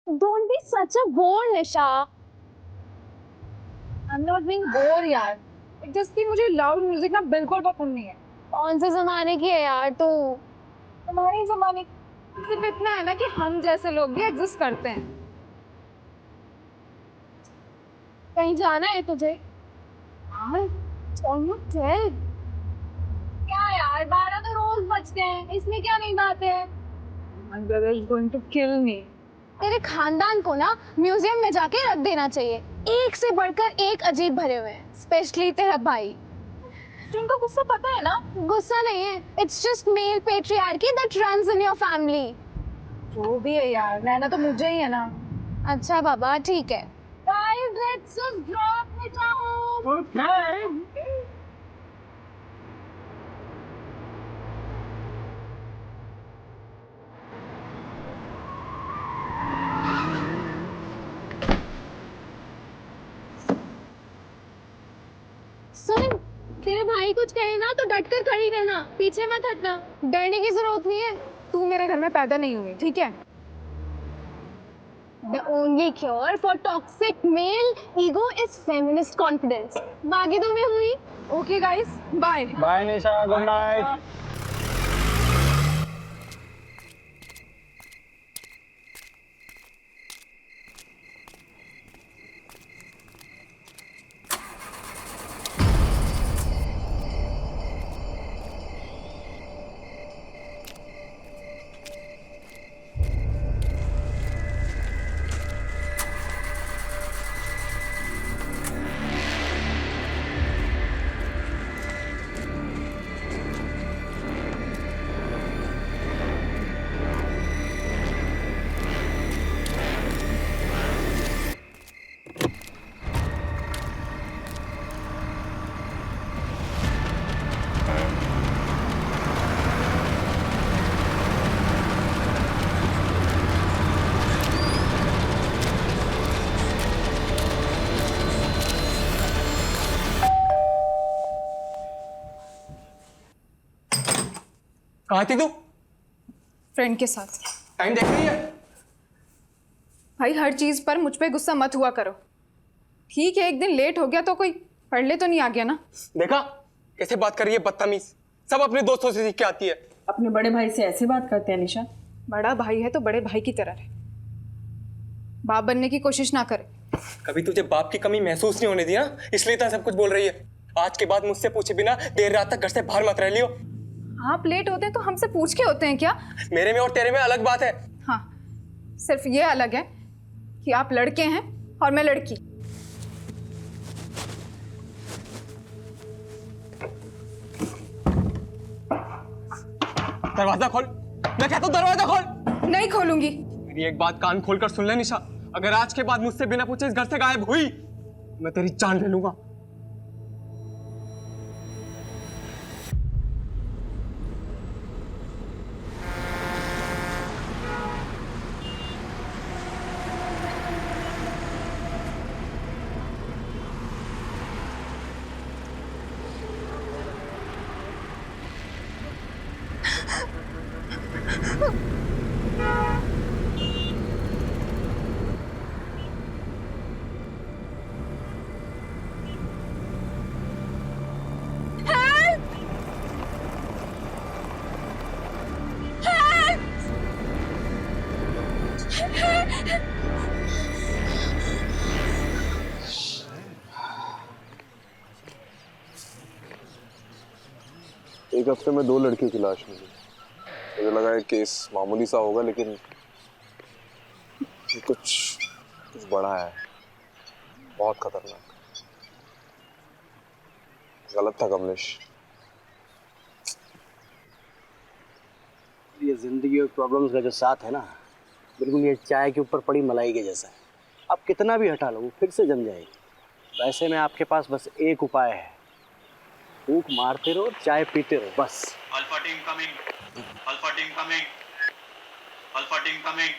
Don't be such a bore, Nisha. I'm not being bored, यार। जैसे मुझे लाउड म्यूजिक ना बिल्कुल पसंद नहीं है। कौन से जमाने की है यार तू? हमारे जमाने सिर्फ इतना है ना कि हम जैसे लोग भी एग्जिस्ट करते हैं। कहीं जाना है तुझे? यार, almost 12. क्या यार, 12 तो रोज बजते हैं, इसमें क्या नई बात है? My brother is going to kill me. तेरे खानदान को ना म्यूजियम में जाके रख देना चाहिए। एक से बढ़कर एक अजीब भरे हुए हैं, स्पेशली तेरा भाई। तुमको गुस्सा पता है ना? गुस्सा नहीं है, it's just male patriarchy that runs in your family. जो भी है यार, रहना तो मुझे ही है ना। अच्छा बाबा ठीक है। Guys, let's just drop it off. Okay. सुन, तेरे भाई कुछ कहे ना तो डट कर खड़ी रहना, पीछे मत हटना। डरने की जरूरत नहीं है। तू मेरे घर में पैदा नहीं हुई, ठीक है? The only cure for toxic male ego is feminist confidence. बाकी तो मैं हुई। Okay guys, bye. Bye Nisha, good night. कहाँ थी तू? फ्रेंड के साथ। टाइम देख रही है? भाई हर चीज पर मुझ पे गुस्सा मत हुआ करो। ठीक है, एक दिन लेट हो गया तो कोई पढ़ ले तो नहीं आ गया ना? देखा कैसे बात कर रही है, बदतमीज। सब अपने दोस्तों से सीख के आती है। अपने बड़े भाई से ऐसे बात करते हैं निशा? बड़ा भाई है तो बड़े भाई की तरह रहे, बाप बनने की कोशिश ना करे। कभी तुझे बाप की कमी महसूस नहीं होने दी ना, इसलिए तो सब कुछ बोल रही है। आज के बाद मुझसे पूछे बिना देर रात तक घर से बाहर मत रह लियो। आप लेट होते हैं तो हमसे पूछ के होते हैं क्या? मेरे में और तेरे में अलग बात है। हाँ, सिर्फ ये अलग है कि आप लड़के हैं और मैं लड़की। दरवाजा खोल, मैं कहता हूँ दरवाजा खोल। नहीं खोलूंगी। मेरी एक बात कान खोल कर सुन ले निशा, अगर आज के बाद मुझसे बिना पूछे इस घर से गायब हुई, मैं तेरी जान ले लूंगा। एक हफ्ते में 2 लड़कियों की लाश मिली। मुझे लगा है केस मामूली सा होगा, लेकिन ये कुछ बड़ा है, बहुत खतरनाक। गलत था कमलेश। ये जिंदगी और प्रॉब्लम्स का जो साथ है ना, बिल्कुल ये चाय के ऊपर पड़ी मलाई के जैसा है। आप कितना भी हटा लो वो फिर से जम जाएगी। वैसे में आपके पास बस एक उपाय है, फूंक मारते रहो, चाय पीते रहो, बस। Alpha team coming, alpha team coming, alpha team coming.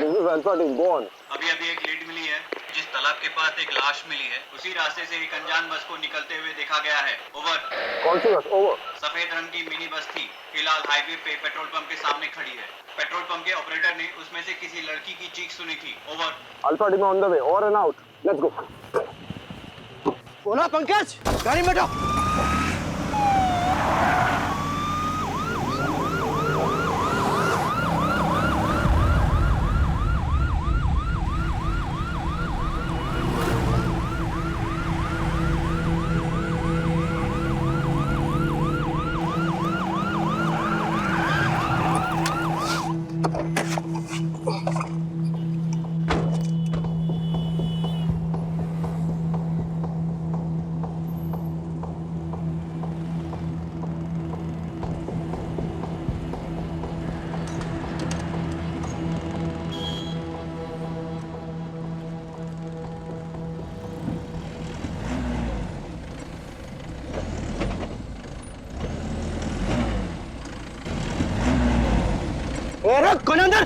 This is alpha team, go on. अभी एक लीड मिली है, जिस तालाब के पास एक लाश मिली है, उसी रास्ते से एक अनजान बस को निकलते हुए देखा गया है। ओवर। कौन सी बस? ओवर। सफेद रंग की मिनी बस थी, फिलहाल हाईवे पे पेट्रोल पंप के सामने खड़ी है। पेट्रोल पंप के ऑपरेटर ने उसमें से किसी लड़की की चीख सुनी थी। Over. Alpha team on the way, over and out, let's go. बोला पंकज, गाड़ी में बैठो। कौन है अंदर?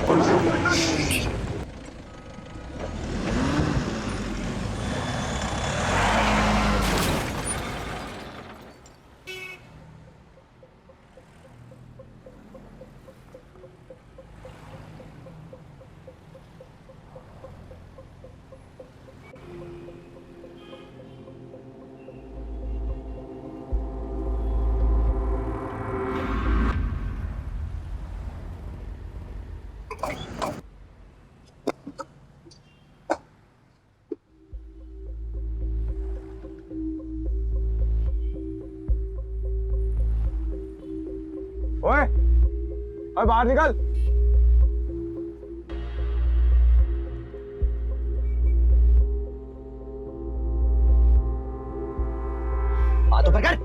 ओए, ओए बाहर निकल। हाथ ऊपर कर।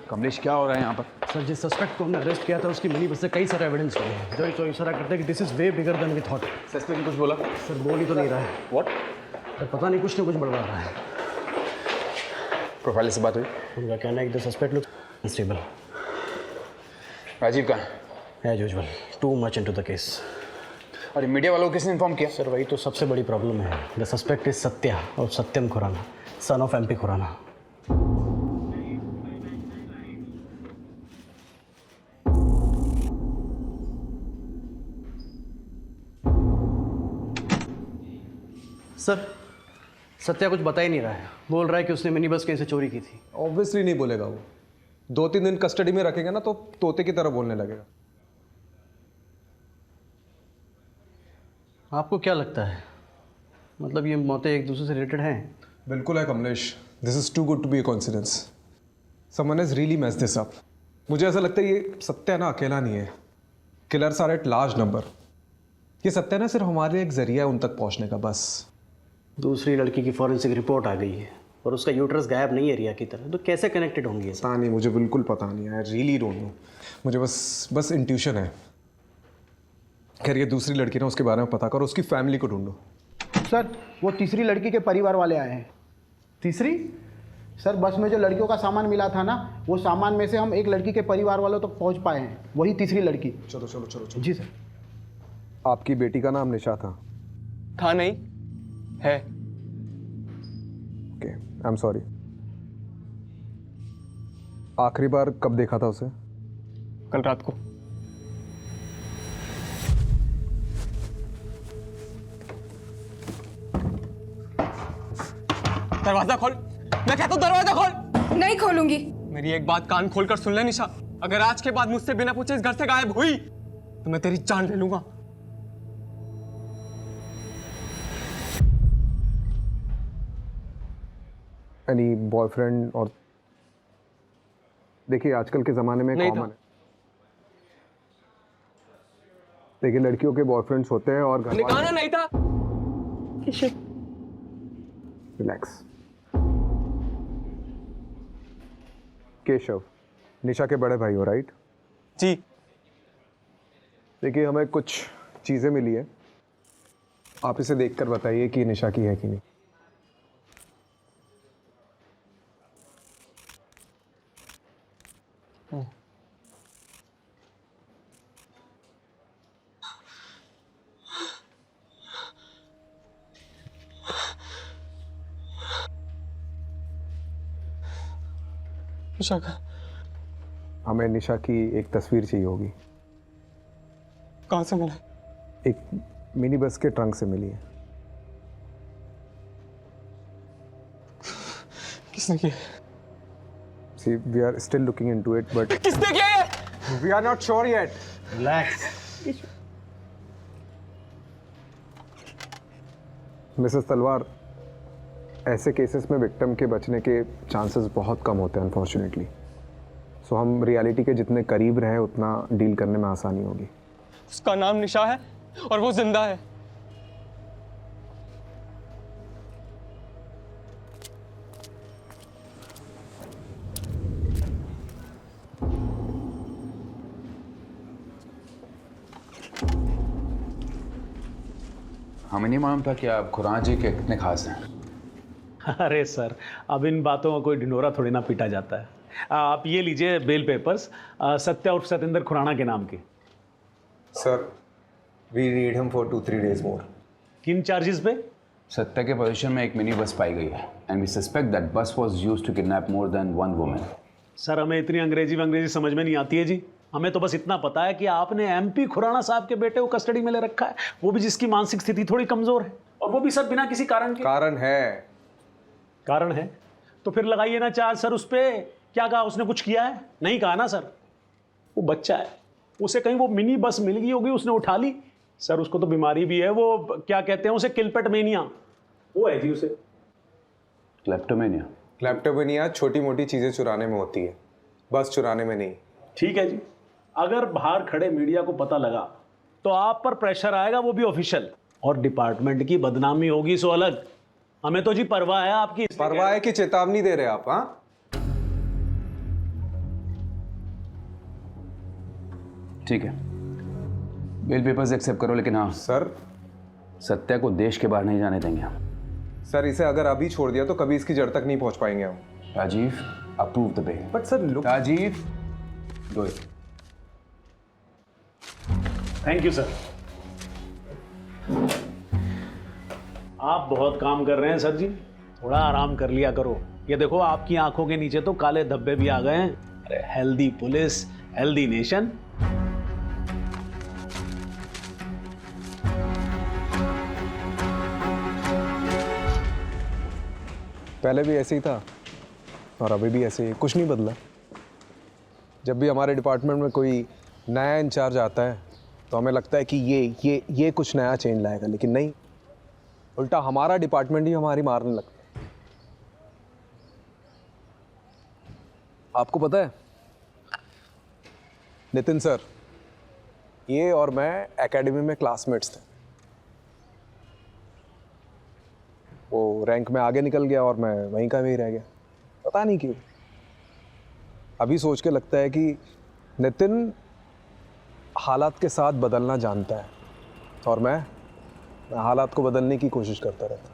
कमलेश क्या हो रहा है यहाँ पर? सर जिस सस्पेक्ट को हमने अरेस्ट किया था उसकी मिनी बस से कई सारे एविडेंस मिले हैं जो तो इशारा करते हैं कि this is way bigger than we thought. Suspect ने कुछ बोला? सर बोल ही तो नहीं रहा है। व्हाट? सर पता नहीं कुछ ना कुछ बड़बड़ा रहा है। प्रोफाइल से बात हुई? उनका कहना है कि the suspect looks unstable. Rajiv कहाँ है? As usual too much into the case. और मीडिया वालों को किसने इन्फॉर्म किया? सर वही तो सबसे बड़ी प्रॉब्लम है। द सस्पेक्ट इज सत्या और Satyam Khurana, son of MP Khurana. Sir Satya कुछ बता ही नहीं रहा है। बोल रहा है कि उसने मिनी बस कहीं से चोरी की थी। ऑब्वियसली नहीं बोलेगा वो। 2-3 दिन कस्टडी में रखेंगे ना तो तोते की तरह बोलने लगेगा। आपको क्या लगता है, मतलब ये मौतें एक दूसरे से रिलेटेड हैं? बिल्कुल है Kamlesh. This is too good to be a coincidence. Someone has really messed this up. मुझे ऐसा लगता है ये सत्या ना अकेला नहीं है। Killers are at large number. ये सत्या ना सिर्फ हमारे एक जरिया है उन तक पहुंचने का, बस। दूसरी लड़की की फॉरेंसिक रिपोर्ट आ गई है और उसका यूट्रस गायब नहीं है रिया की तरह, तो कैसे कनेक्टेड होंगी? पता नहीं, मुझे बिल्कुल पता नहीं। I really don't know. मुझे बस इंट्यूशन है। खैर ये दूसरी लड़की ना, उसके बारे में पता करो, उसकी फैमिली को ढूंढो। सर वो तीसरी लड़की के परिवार वाले आए हैं। तीसरी? सर बस में जो लड़कियों का सामान मिला था ना, वो सामान में से हम एक लड़की के परिवार वालों तक पहुंच पाए हैं, वही तीसरी लड़की। चलो चलो चलो चलो। जी सर। आपकी बेटी का नाम निशा था? था नहीं, है। Okay, I am sorry. आखिरी बार कब देखा था उसे? कल रात को। दरवाजा खोल। मैं कहता हूँ दरवाजा खोल। नहीं खोलूंगी। मेरी एक बात कान खोलकर सुन ले निशा, अगर आज के बाद मुझसे बिना पूछे इस घर से गायब हुई तो मैं तेरी जान ले लूंगा। Any boyfriend? और देखिए आजकल के ज़माने में कॉमन है। देखिए लड़कियों के बॉयफ्रेंड्स होते हैं और घर निकाना नहीं था। रिलैक्स। केशव, निशा के बड़े भाई हो, राइट? जी। देखिए हमें कुछ चीज़ें मिली है, आप इसे देखकर बताइए कि निशा की है कि नहीं। निशा का? हमें निशा की एक तस्वीर चाहिए होगी। कहाँ से मिला? एक मिनी बस के ट्रंक से मिली है। किसने किया? See, we are still looking into it, but किसने किया ये? we are not sure yet. Relax. Mrs तलवार, ऐसे केसेस में विक्टिम के बचने के चांसेस बहुत कम होते हैं अनफॉर्चुनेटली। सो हम रियलिटी के जितने करीब रहे उतना डील करने में आसानी होगी। उसका नाम निशा है और वो जिंदा है। हमें नहीं मालूम था कि आप खुराना जी के कितने खास हैं। अरे सर, अब इन बातों का कोई ढिंढोरा थोड़ी ना पीटा जाता है। आप ये लीजिए बेल पेपर्स, सत्या उर्फ सतेंद्र खुराना के नाम के। Sir, we need him for 2-3 days more. किन चार्जेस पे? सत्या के पोजीशन में एक मिनी बस पाई गई है and we suspect that bus was used to kidnap more than one woman. Sir, हमें इतनी अंग्रेजी समझ में नहीं आती है जी। हमें तो बस इतना पता है कि आपने एमपी खुराना साहब के बेटे को कस्टडी में ले रखा है, वो भी जिसकी मानसिक स्थिति थोड़ी कमजोर है, और वो भी सर बिना किसी कारण के। कारण है तो फिर लगाइए ना चार्ज सर उस पे। क्या कहा उसने, कुछ किया है? नहीं कहा ना सर। वो बच्चा है, उसे कहीं वो मिनी बस मिल गई होगी, उसने उठा ली। सर उसको तो बीमारी भी है, वो क्या कहते हैं उसे, किलपेट मेनिया, वो है जी उसे। क्लेप्टोमेनिया? क्लेप्टोमेनिया छोटी मोटी चीजें चुराने में होती है, बस चुराने में नहीं। ठीक है जी, अगर बाहर खड़े मीडिया को पता लगा तो आप पर प्रेशर आएगा, वो भी ऑफिशियल, और डिपार्टमेंट की बदनामी होगी सो अलग। हमें तो जी परवाह है आपकी। परवाह है कि चेतावनी दे रहे आप? हाँ, ठीक है, बेल पेपर्स एक्सेप्ट करो, लेकिन हाँ सर, सत्या को देश के बाहर नहीं जाने देंगे हम। सर, इसे अगर अभी छोड़ दिया तो कभी इसकी जड़ तक नहीं पहुंच पाएंगे हम। Rajiv, approve the bail. But sir, Rajiv, go. Thank you sir. आप बहुत काम कर रहे हैं सर जी, थोड़ा आराम कर लिया करो। ये देखो, आपकी आंखों के नीचे तो काले धब्बे भी आ गए हैं। अरे हेल्दी पुलिस, हेल्दी नेशन। पहले भी ऐसे ही था और अभी भी ऐसे ही, कुछ नहीं बदला। जब भी हमारे डिपार्टमेंट में कोई नया इंचार्ज आता है तो हमें लगता है कि ये कुछ नया चेंज लाएगा, लेकिन नहीं, उल्टा हमारा डिपार्टमेंट ही हमारी मारने लगता है। आपको पता है नितिन सर, ये और मैं एकेडमी में क्लासमेट्स थे। वो रैंक में आगे निकल गया और मैं वहीं का वहीं रह गया, पता नहीं क्यों। अभी सोच के लगता है कि नितिन हालात के साथ बदलना जानता है और मैं हालात को बदलने की कोशिश करता रहता।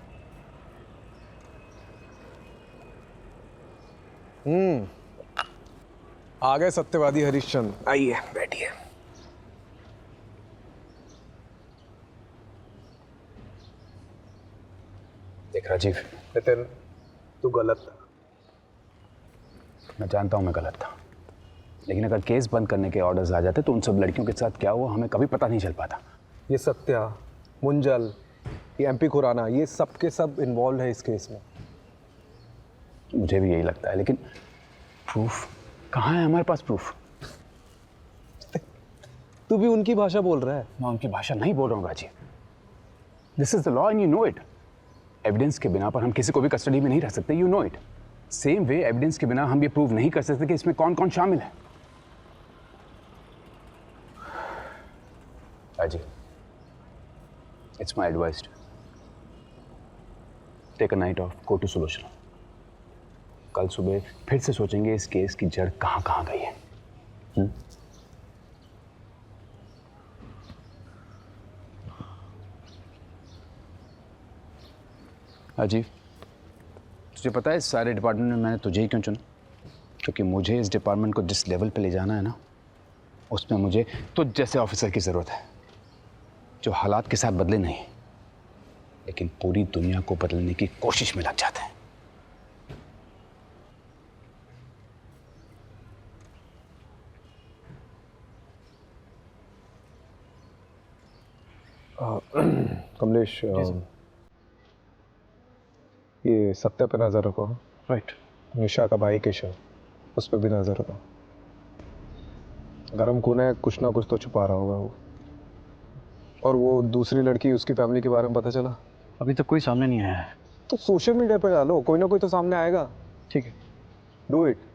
आ गए सत्यवादी हरिश्चंद्र, आइए बैठिए। देख राजीव, नितिन, तू गलत था। मैं जानता हूँ मैं गलत था, लेकिन अगर केस बंद करने के ऑर्डर्स आ जाते तो उन सब लड़कियों के साथ क्या हुआ हमें कभी पता नहीं चल पाता। ये सत्या, मुंजल, ये एमपी खुराना, ये सब के सब इन्वॉल्व है इस केस में। मुझे भी यही लगता है, लेकिन प्रूफ कहाँ है हमारे पास? प्रूफ? तू भी उनकी भाषा बोल रहा है। मैं उनकी भाषा नहीं बोल रहा हूँ Rajiv. This is the law and you know it. Evidence के बिना पर हम किसी को भी कस्टडी में नहीं रख सकते, you know it. Same way evidence के बिना हम ये प्रूव नहीं कर सकते कि इसमें कौन कौन शामिल है। Rajiv, it's my advice, take a night off, go to Sulochana. कल सुबह फिर से सोचेंगे इस केस की जड़ कहाँ कहाँ गई है। राजीव, तुझे पता है इस सारे डिपार्टमेंट में मैंने तुझे ही क्यों चुना? क्योंकि मुझे इस डिपार्टमेंट को जिस लेवल पे ले जाना है ना, उसमें मुझे तुझ जैसे ऑफिसर की ज़रूरत है, जो हालात के साथ बदले नहीं, लेकिन पूरी दुनिया को बदलने की कोशिश में लग जाते हैं। कमलेश, ये सत्या पे नजर रखो। राइट। निशा का भाई केशव, उस पर भी नजर रखो। गरम खून है, कुछ ना कुछ तो छुपा रहा होगा वो। और वो दूसरी लड़की, उसकी फैमिली के बारे में पता चला? अभी तक कोई सामने नहीं आया है। तो सोशल मीडिया पे डालो, कोई ना कोई तो सामने आएगा। ठीक है, डू इट।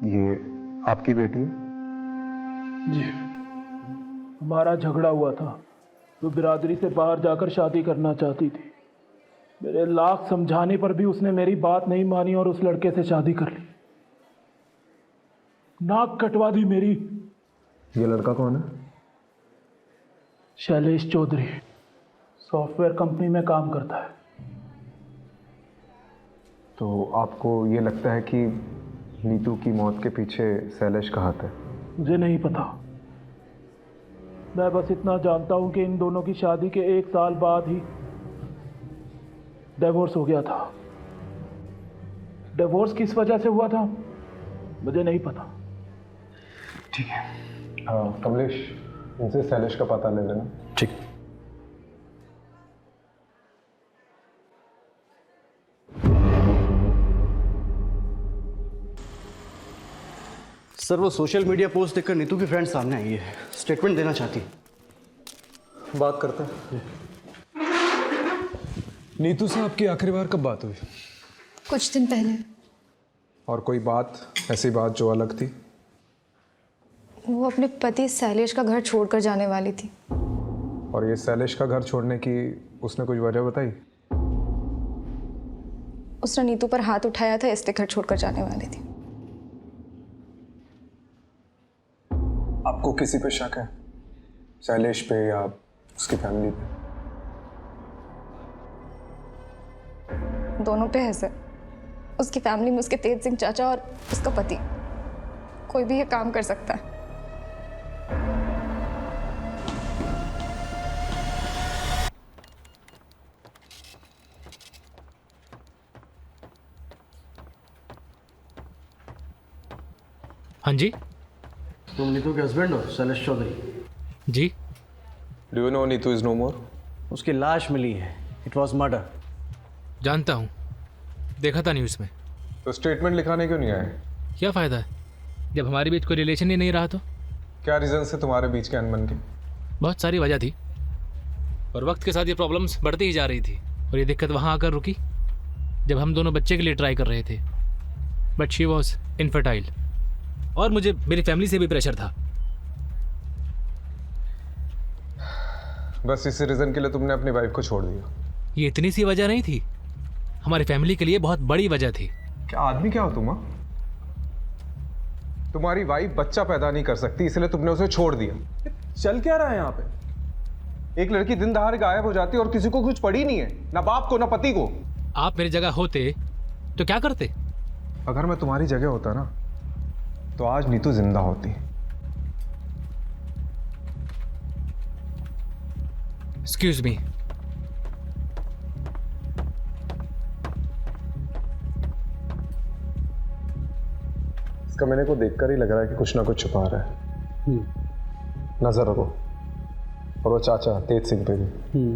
ये आपकी बेटी है? जी, हमारा झगड़ा हुआ था। वो बिरादरी से बाहर जाकर शादी करना चाहती थी। मेरे लाख समझाने पर भी उसने मेरी बात नहीं मानी और उस लड़के से शादी कर ली। नाक कटवा दी मेरी। ये लड़का कौन है? शैलेश चौधरी, सॉफ्टवेयर कंपनी में काम करता है। तो आपको ये लगता है कि नीतू की मौत के पीछे शैलेश का हाथ है? मुझे नहीं पता। मैं बस इतना जानता हूं कि इन दोनों की शादी के 1 साल बाद ही डिवोर्स हो गया था। डिवोर्स किस वजह से हुआ था मुझे नहीं पता। ठीक है, कमलेश, इनसे शैलेश का पता ले लेना। ठीक। सर, वो सोशल मीडिया पोस्ट देखकर नीतू की फ्रेंड सामने आई है, स्टेटमेंट देना चाहती है। बात करते हैं। नीतू से आपकी आखिरी बार कब बात हुई? कुछ दिन पहले। और कोई बात, ऐसी बात जो अलग थी? वो अपने पति शैलेश का घर छोड़कर जाने वाली थी। और ये शैलेश का घर छोड़ने की उसने कुछ वजह बताई? उसने नीतू पर हाथ उठाया था, इसलिए घर छोड़कर जाने वाली थी। आपको किसी पे शक है? शैलेश पे या उसकी फैमिली पे? दोनों पे है सर। उसकी फैमिली में उसके तेज सिंह चाचा और उसका पति, कोई भी ये काम कर सकता है। हाँ जी। तुम नीतू के हस्बैंड हो, शैलेश चौधरी? जी। Do you know Neetu is no more? उसकी लाश मिली है। It was murder. जानता हूँ, देखा था न्यूज़ में। तो स्टेटमेंट लिखाने क्यों नहीं आए? क्या फ़ायदा है जब हमारे बीच कोई रिलेशन ही नहीं रहा तो? क्या रीज़न से तुम्हारे बीच के अनबन के? बहुत सारी वजह थी और वक्त के साथ ये प्रॉब्लम्स बढ़ती ही जा रही थी। और ये दिक्कत वहाँ आकर रुकी जब हम दोनों बच्चे के लिए ट्राई कर रहे थे। बट शी वॉज इनफर्टाइल और मुझे मेरी फैमिली से भी प्रेशर था। बस इसी रीज़न के लिए तुमने अपनी वाइफ को छोड़ दिया? ये इतनी सी वजह नहीं थी, हमारी फैमिली के लिए बहुत बड़ी वजह थी। क्या आदमी क्या हो तुम? तुम्हारी वाइफ बच्चा पैदा नहीं कर सकती, इसलिए तुमने उसे छोड़ दिया। चल क्या रहा है यहाँ पे? एक लड़की दिन दहाड़े गायब हो जाती है और किसी को कुछ पड़ी नहीं है, ना बाप को ना पति को। आप मेरी जगह होते तो क्या करते? अगर मैं तुम्हारी जगह होता ना तो आज नीतू जिंदा होती। Excuse me. इसका मैंने को देखकर ही लग रहा है कि कुछ ना कुछ छुपा रहा है। नजर रखो। और वो चाचा तेज सिंह पे भी।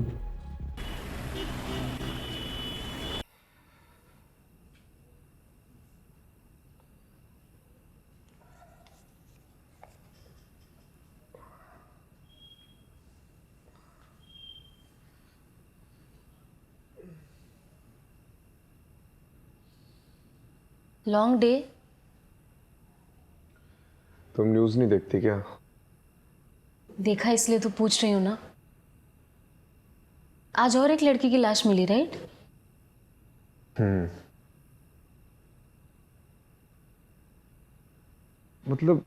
Long day. तुम न्यूज़ नहीं देखती क्या? देखा इसलिए तो पूछ रही हूँ ना। आज और एक लड़की की लाश मिली, राइट? मतलब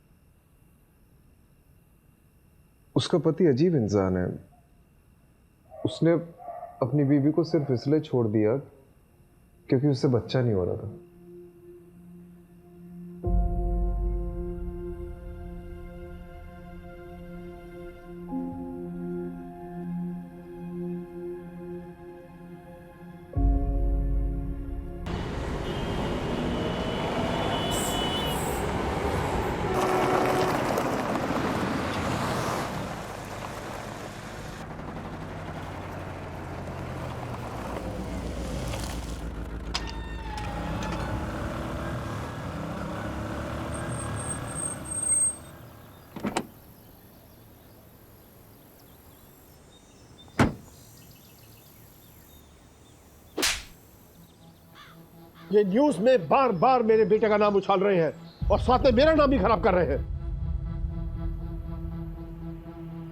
उसका पति अजीब इंसान है। उसने अपनी बीवी को सिर्फ इसलिए छोड़ दिया क्योंकि उससे बच्चा नहीं हो रहा था। ये न्यूज में बार बार मेरे बेटे का नाम उछाल रहे हैं और साथ में मेरा नाम भी खराब कर रहे हैं।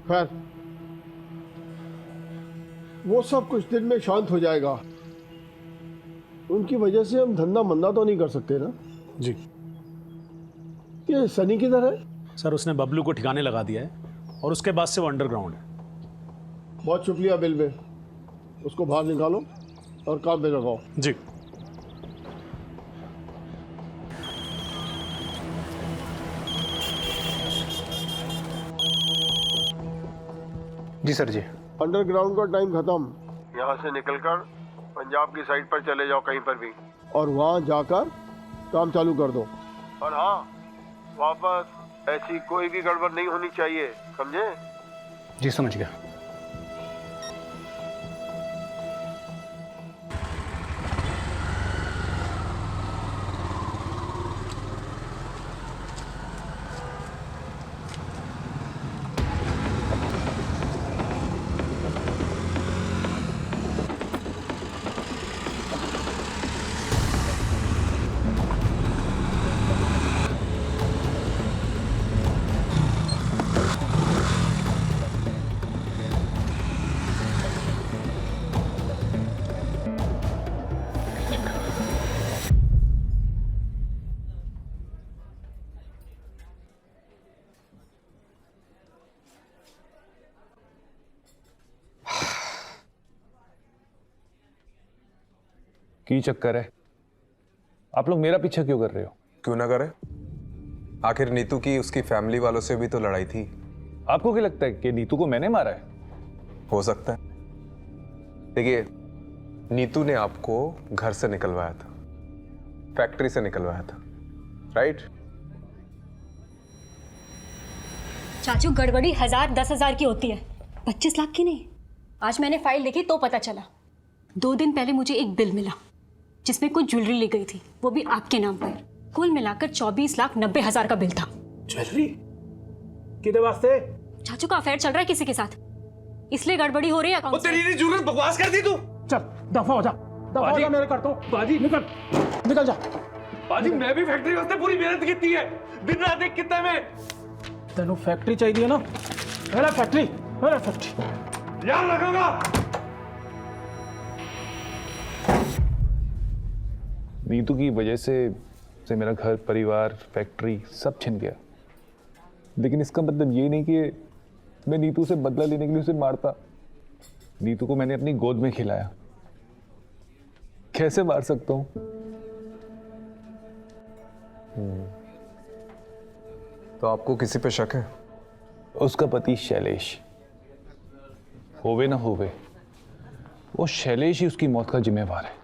खैर, वो सब कुछ दिन में शांत हो जाएगा। उनकी वजह से हम धंधा मंदा तो नहीं कर सकते ना? जी। ये सनी किधर है? सर उसने बबलू को ठिकाने लगा दिया है और उसके बाद से वो अंडरग्राउंड है। बहुत शुक्रिया बिलवे, उसको बाहर निकालो और काम में लगाओ। जी। जी सर जी। अंडरग्राउंड का टाइम खत्म। यहाँ से निकलकर पंजाब की साइड पर चले जाओ कहीं पर भी, और वहाँ जाकर काम चालू कर दो। और हाँ, वापस ऐसी कोई भी गड़बड़ नहीं होनी चाहिए, समझे? जी समझ गया। की चक्कर है? आप लोग मेरा पीछा क्यों कर रहे हो? क्यों ना करे, आखिर नीतू की उसकी फैमिली वालों से भी तो लड़ाई थी। आपको क्या लगता है कि नीतू को मैंने मारा है? हो सकता है। देखिए, नीतू ने आपको घर से निकलवाया था, फैक्ट्री से निकलवाया था, राइट? चाचू, गड़बड़ी 1000 10,000 की होती है, 25 लाख की नहीं। आज मैंने फाइल देखी तो पता चला। 2 दिन पहले मुझे एक बिल मिला जिसमें कुछ ज्वेलरी ली गई थी, वो भी आपके नाम पर। कुल मिलाकर 24,90,000 का बिल था। ज्वेलरी किधर वास्ते? चाचू का अफेयर चल रहा है किसी के साथ, इसलिए गड़बड़ी हो रही है अकाउंट। तेरी जरूरत बकवास कर दी तू। चल दफा हो जा, दफा हो जा, मेरे करता हूं। बाजी निकल, निकल जा। बाजी मैं भी फैक्ट्री वास्ते पूरी मेहनत की है, दिन रात एक कितना में। तेनू फैक्ट्री चाहिए ना? मेरा फैक्ट्री, मेरा फैक्ट्री याद रखूंगा। नीतू की वजह से मेरा घर, परिवार, फैक्ट्री सब छिन गया। लेकिन इसका मतलब ये नहीं कि मैं नीतू से बदला लेने के लिए उसे मारता। नीतू को मैंने अपनी गोद में खिलाया, कैसे मार सकता हूं? तो आपको किसी पे शक है? उसका पति शैलेश, होवे ना होवे, वो शैलेश ही उसकी मौत का जिम्मेवार है।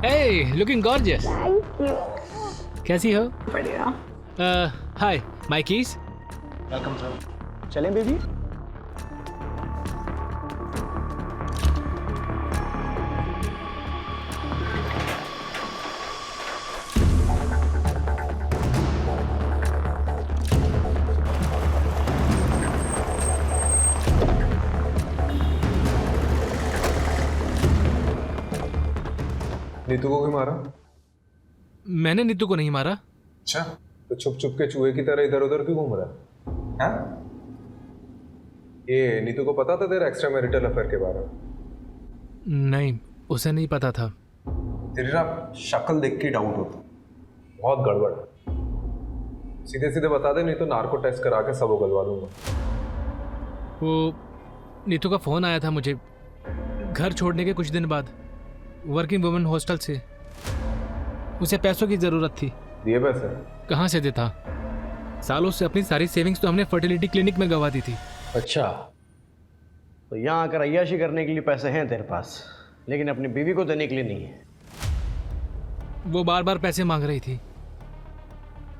Hey, looking gorgeous. Thank you. कैसी हो? बढ़िया। Hi, my keys? Welcome sir. चलें बेबी? नीतू को क्यों मारा? मैंने नीतू को नहीं मारा। अच्छा, तो छुप छुप के चूहे की तरह इधर उधर क्यों घूम रहा है? हाँ? ये नीतू को पता था तेरे एक्स्ट्रा मैरिटल अफेयर के बारे में? नहीं, उसे नहीं पता था। तेरी ना शक्ल देख के डाउट होता, बहुत गड़बड़ है। सीधे सीधे बता दे, नहीं तो नार्को टेस्ट करा के सब उगलवा दूंगा। वो नीतू का फ़ोन आया था मुझे घर छोड़ने के कुछ दिन बाद, वर्किंग वुमेन हॉस्टल से। उसे पैसों की ज़रूरत थी। दिए पैसे? कहाँ से देता, सालों से अपनी सारी सेविंग्स तो हमने फर्टिलिटी क्लिनिक में गंवा दी थी। अच्छा, तो यहाँ आकर अय्याशी करने के लिए पैसे हैं तेरे पास, लेकिन अपनी बीवी को देने के लिए नहीं है। वो बार बार पैसे मांग रही थी,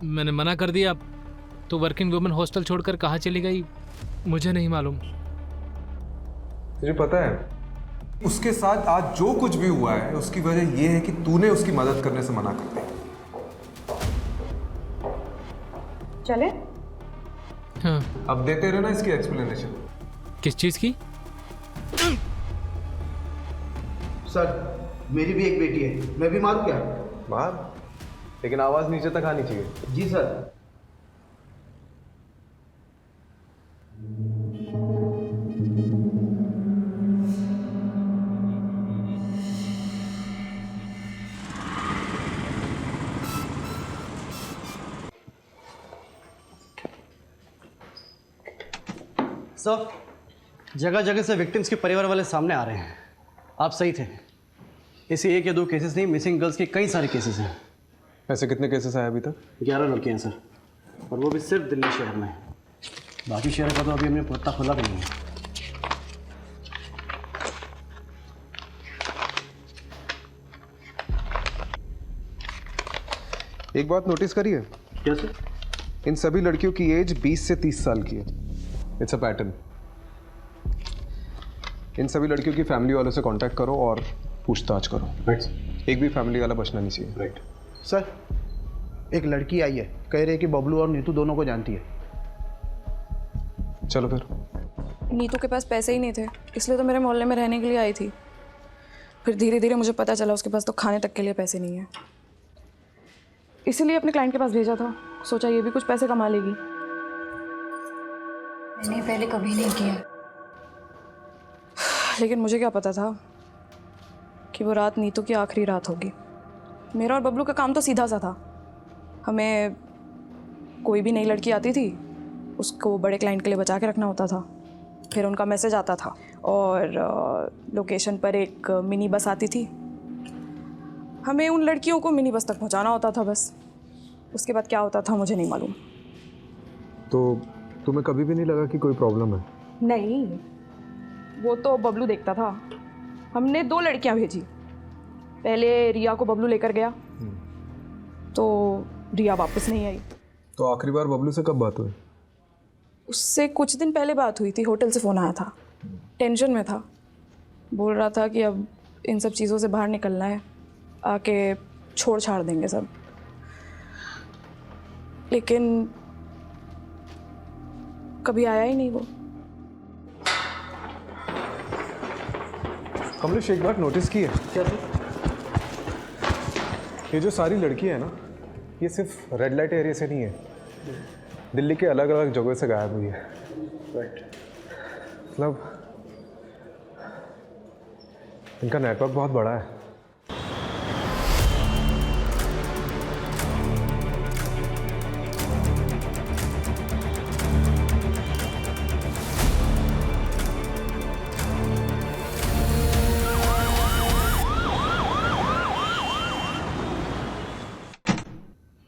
मैंने मना कर दिया। तो वर्किंग वुमेन हॉस्टल छोड़कर कहाँ चली गई मुझे नहीं मालूम। तुझे पता है उसके साथ आज जो कुछ भी हुआ है उसकी वजह यह है कि तूने उसकी मदद करने से मना कर दिया। चले? हाँ। अब देते रहना इसकी एक्सप्लेनेशन। किस चीज़ की? सर, मेरी भी एक बेटी है, मैं भी मारूं क्या? मार, लेकिन आवाज नीचे तक आनी चाहिए। जी सर। सर, जगह जगह से विक्टिम्स के परिवार वाले सामने आ रहे हैं। आप सही थे, ऐसे 1 या 2 केसेस नहीं, मिसिंग गर्ल्स के कई सारे केसेस हैं। ऐसे कितने केसेस आए अभी तक? 11 लड़कियां हैं सर, और वो भी सिर्फ दिल्ली शहर में। बाकी शहर का तो अभी हमने पत्ता खुला भी नहीं है। एक बात नोटिस करिए। क्या सर? इन सभी लड़कियों की एज 20 से 30 साल की है। It's a pattern. इन सभी लड़कियों की फैमिली वालों से कांटेक्ट करो और पूछताछ करो। राइट। एक भी फैमिली वाला बचना नहीं चाहिए। राइट। सर, एक लड़की आई है, कह रही है कि बबलू और नीतू दोनों को जानती है। चलो फिर। नीतू के पास पैसे ही नहीं थे, इसलिए तो मेरे मोहल्ले में रहने के लिए आई थी। फिर धीरे धीरे मुझे पता चला उसके पास तो खाने तक के लिए पैसे नहीं है, इसीलिए अपने क्लाइंट के पास भेजा था। सोचा ये भी कुछ पैसे कमा लेगी। मैंने पहले कभी नहीं किया, लेकिन मुझे क्या पता था कि वो रात नीतू की आखिरी रात होगी। मेरा और बबलू का काम तो सीधा सा था। हमें कोई भी नई लड़की आती थी उसको बड़े क्लाइंट के लिए बचा के रखना होता था। फिर उनका मैसेज आता था और लोकेशन पर एक मिनी बस आती थी। हमें उन लड़कियों को मिनी बस तक पहुंचाना होता था बस। उसके बाद क्या होता था मुझे नहीं मालूम। तो तुम्हें कभी भी नहीं लगा कि कोई प्रॉब्लम है? नहीं, वो तो बबलू देखता था। हमने 2 लड़कियां भेजी। पहले रिया को बबलू लेकर गया, तो रिया वापस नहीं आई। तो आखिरी बार बबलू से कब बात हुई? उससे कुछ दिन पहले बात हुई थी। होटल से फ़ोन आया था, टेंशन में था। बोल रहा था कि अब इन सब चीज़ों से बाहर निकलना है, आके छोड़ छाड़ देंगे सब। लेकिन कभी आया ही नहीं वो। कमलेश, एक बात नोटिस की है? क्या? ये जो सारी लड़कियां हैं ना, ये सिर्फ रेड लाइट एरिया से नहीं है, दिल्ली के अलग अलग जगहों से गायब हुई है। राइट। मतलब इनका नेटवर्क बहुत बड़ा है।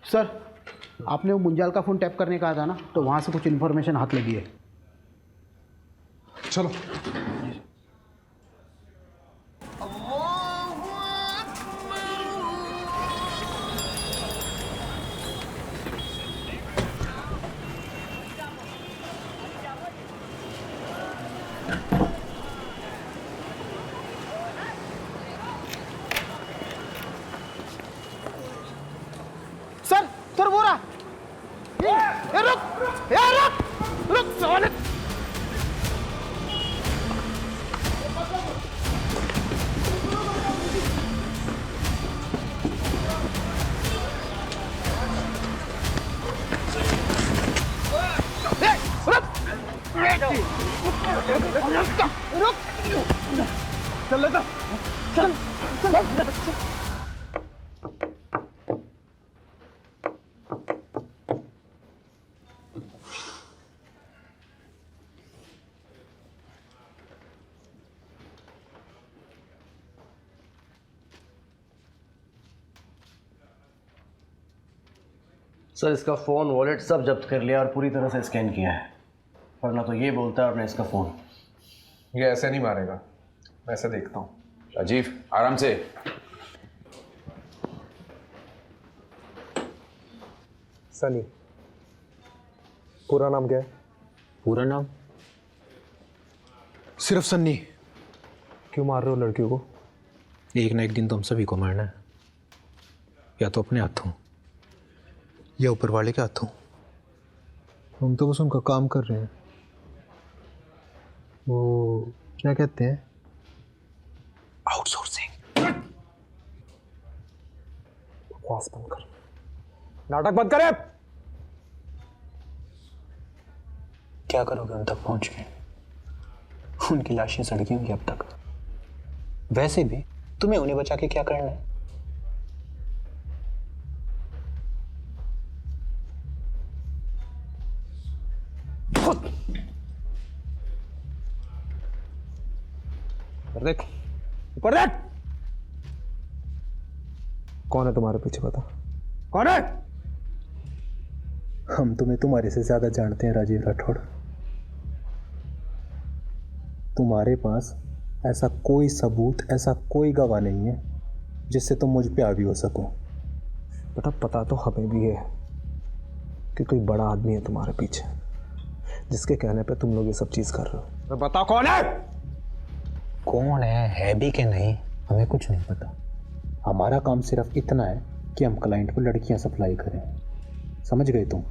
सर, आपने वो मुंजाल का फ़ोन टैप करने कहा था ना, तो वहाँ से कुछ इन्फॉर्मेशन हाथ लगी है। चलो। सर, सर वो रहा। ए, रुक साले। रुक। चल लेता चल चल। सर इसका फ़ोन वॉलेट सब जब्त कर लिया और पूरी तरह से स्कैन किया है, पर ना तो ये बोलता है और ना इसका फ़ोन। ये ऐसे नहीं मारेगा, मैं ऐसे देखता हूँ। राजीव आराम से। सनी, पूरा नाम क्या है? पूरा नाम सिर्फ सन्नी। क्यों मार रहे हो लड़कियों को? एक ना एक दिन तो हम सभी को मरना है, या तो अपने हाथों या ऊपर वाले के हाथों। हम तो बस उनका काम कर रहे हैं। वो क्या कहते हैं? आउटसोर्सिंग। बकवास बंद कर, नाटक बंद करे। क्या करोगे उन तक पहुंच के? उनकी लाशें सड़की होंगी अब तक। वैसे भी तुम्हें उन्हें बचा के क्या करना है? देख ऊपर देख। कौन है तुम्हारे पीछे, बता कौन है? हम तुम्हें तुम्हारे से ज्यादा जानते हैं राजीव राठौड़। तुम्हारे पास ऐसा कोई सबूत, ऐसा कोई गवाह नहीं है जिससे तुम मुझ पे हावी हो सको। बेटा पता तो हमें भी है कि कोई बड़ा आदमी है तुम्हारे पीछे, जिसके कहने पे तुम लोग ये सब चीज कर रहे हो। बता कौन है? कौन है भी कि नहीं हमें कुछ नहीं पता। हमारा काम सिर्फ इतना है कि हम क्लाइंट को लड़कियां सप्लाई करें। समझ गए तुम?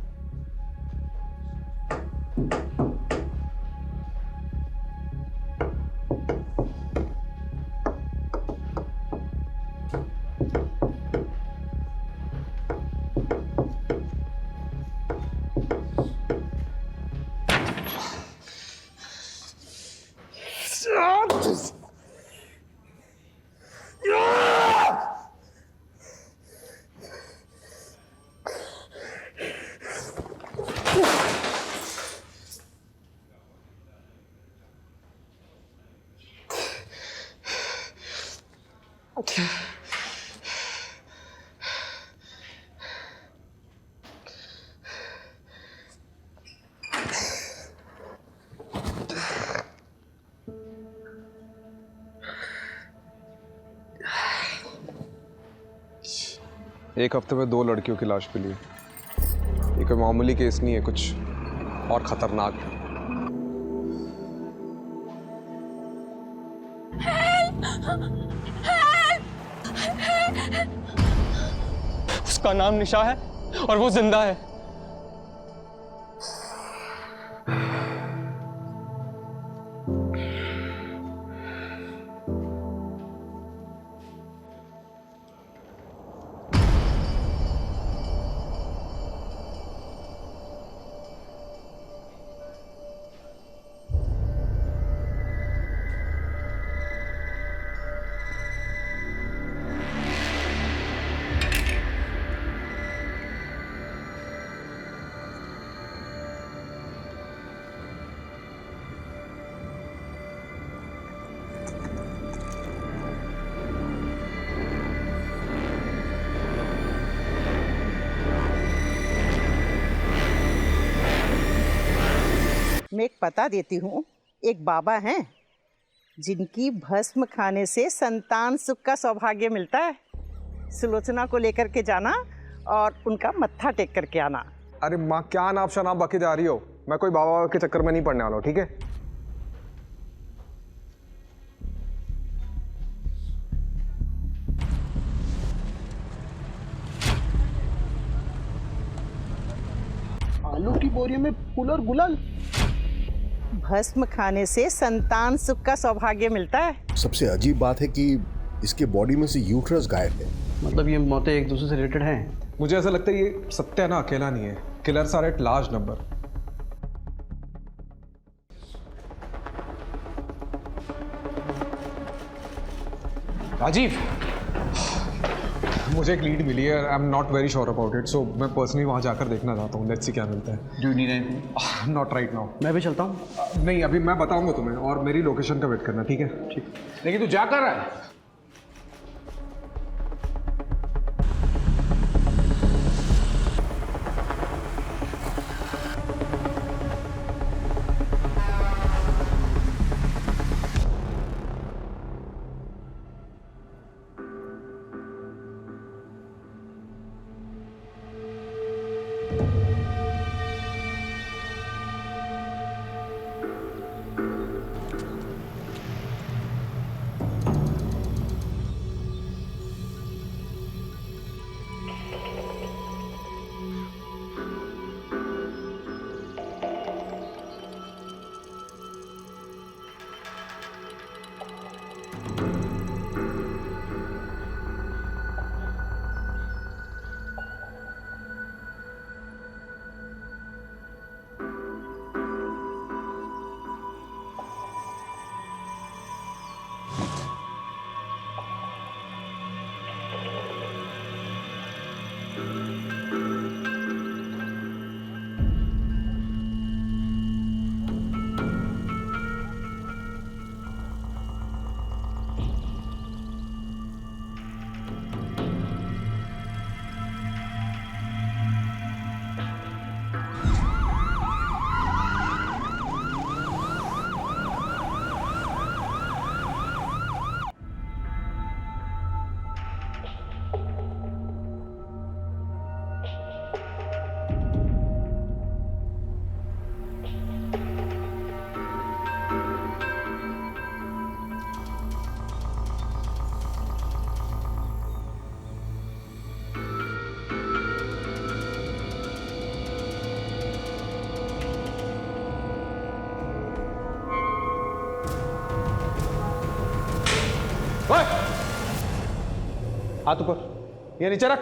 एक हफ्ते में 2 लड़कियों की लाश मिली है। ये कोई मामूली केस नहीं है, कुछ और खतरनाक है। उसका नाम निशा है और वो जिंदा है। मैं एक पता देती हूँ। एक बाबा हैं जिनकी भस्म खाने से संतान सुख का सौभाग्य मिलता है। सुलोचना को लेकर के जाना और उनका मत्था टेक करके आना। अरे माँ क्या नाप शनाप बके जा रही हो? मैं कोई बाबा के चक्कर में नहीं पड़ने वाला हूँ, ठीक है? आलू की बोरी में फूल और गुलाल। भस्म खाने से संतान सुख का सौभाग्य मिलता है। सबसे अजीब बात है कि इसके बॉडी में से यूट्रस गायब है। मतलब ये मौतें एक दूसरे से रिलेटेड हैं? मुझे ऐसा लगता है ये सत्या ना अकेला नहीं है, killers are at large number. Rajeev, मुझे एक लीड मिली है, I am not very sure about it, so मैं पर्सनली वहाँ जाकर देखना चाहता हूँ। लेट्स सी क्या मिलता है। Do you need anything? Not right now. मैं भी चलता हूँ। नहीं, अभी मैं बताऊंगा तुम्हें, और मेरी लोकेशन का वेट करना, ठीक है? ठीक। लेकिन तू क्या कर रहा है? हाथ ऊपर, ये नीचे रख।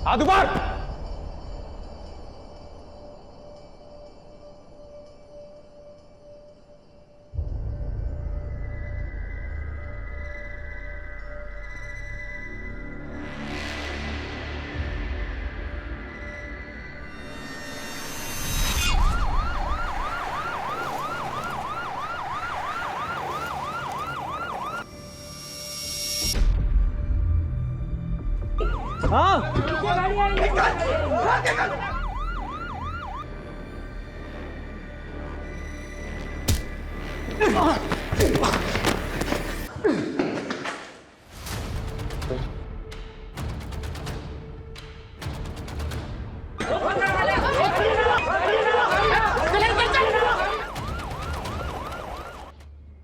हाथ ऊपर।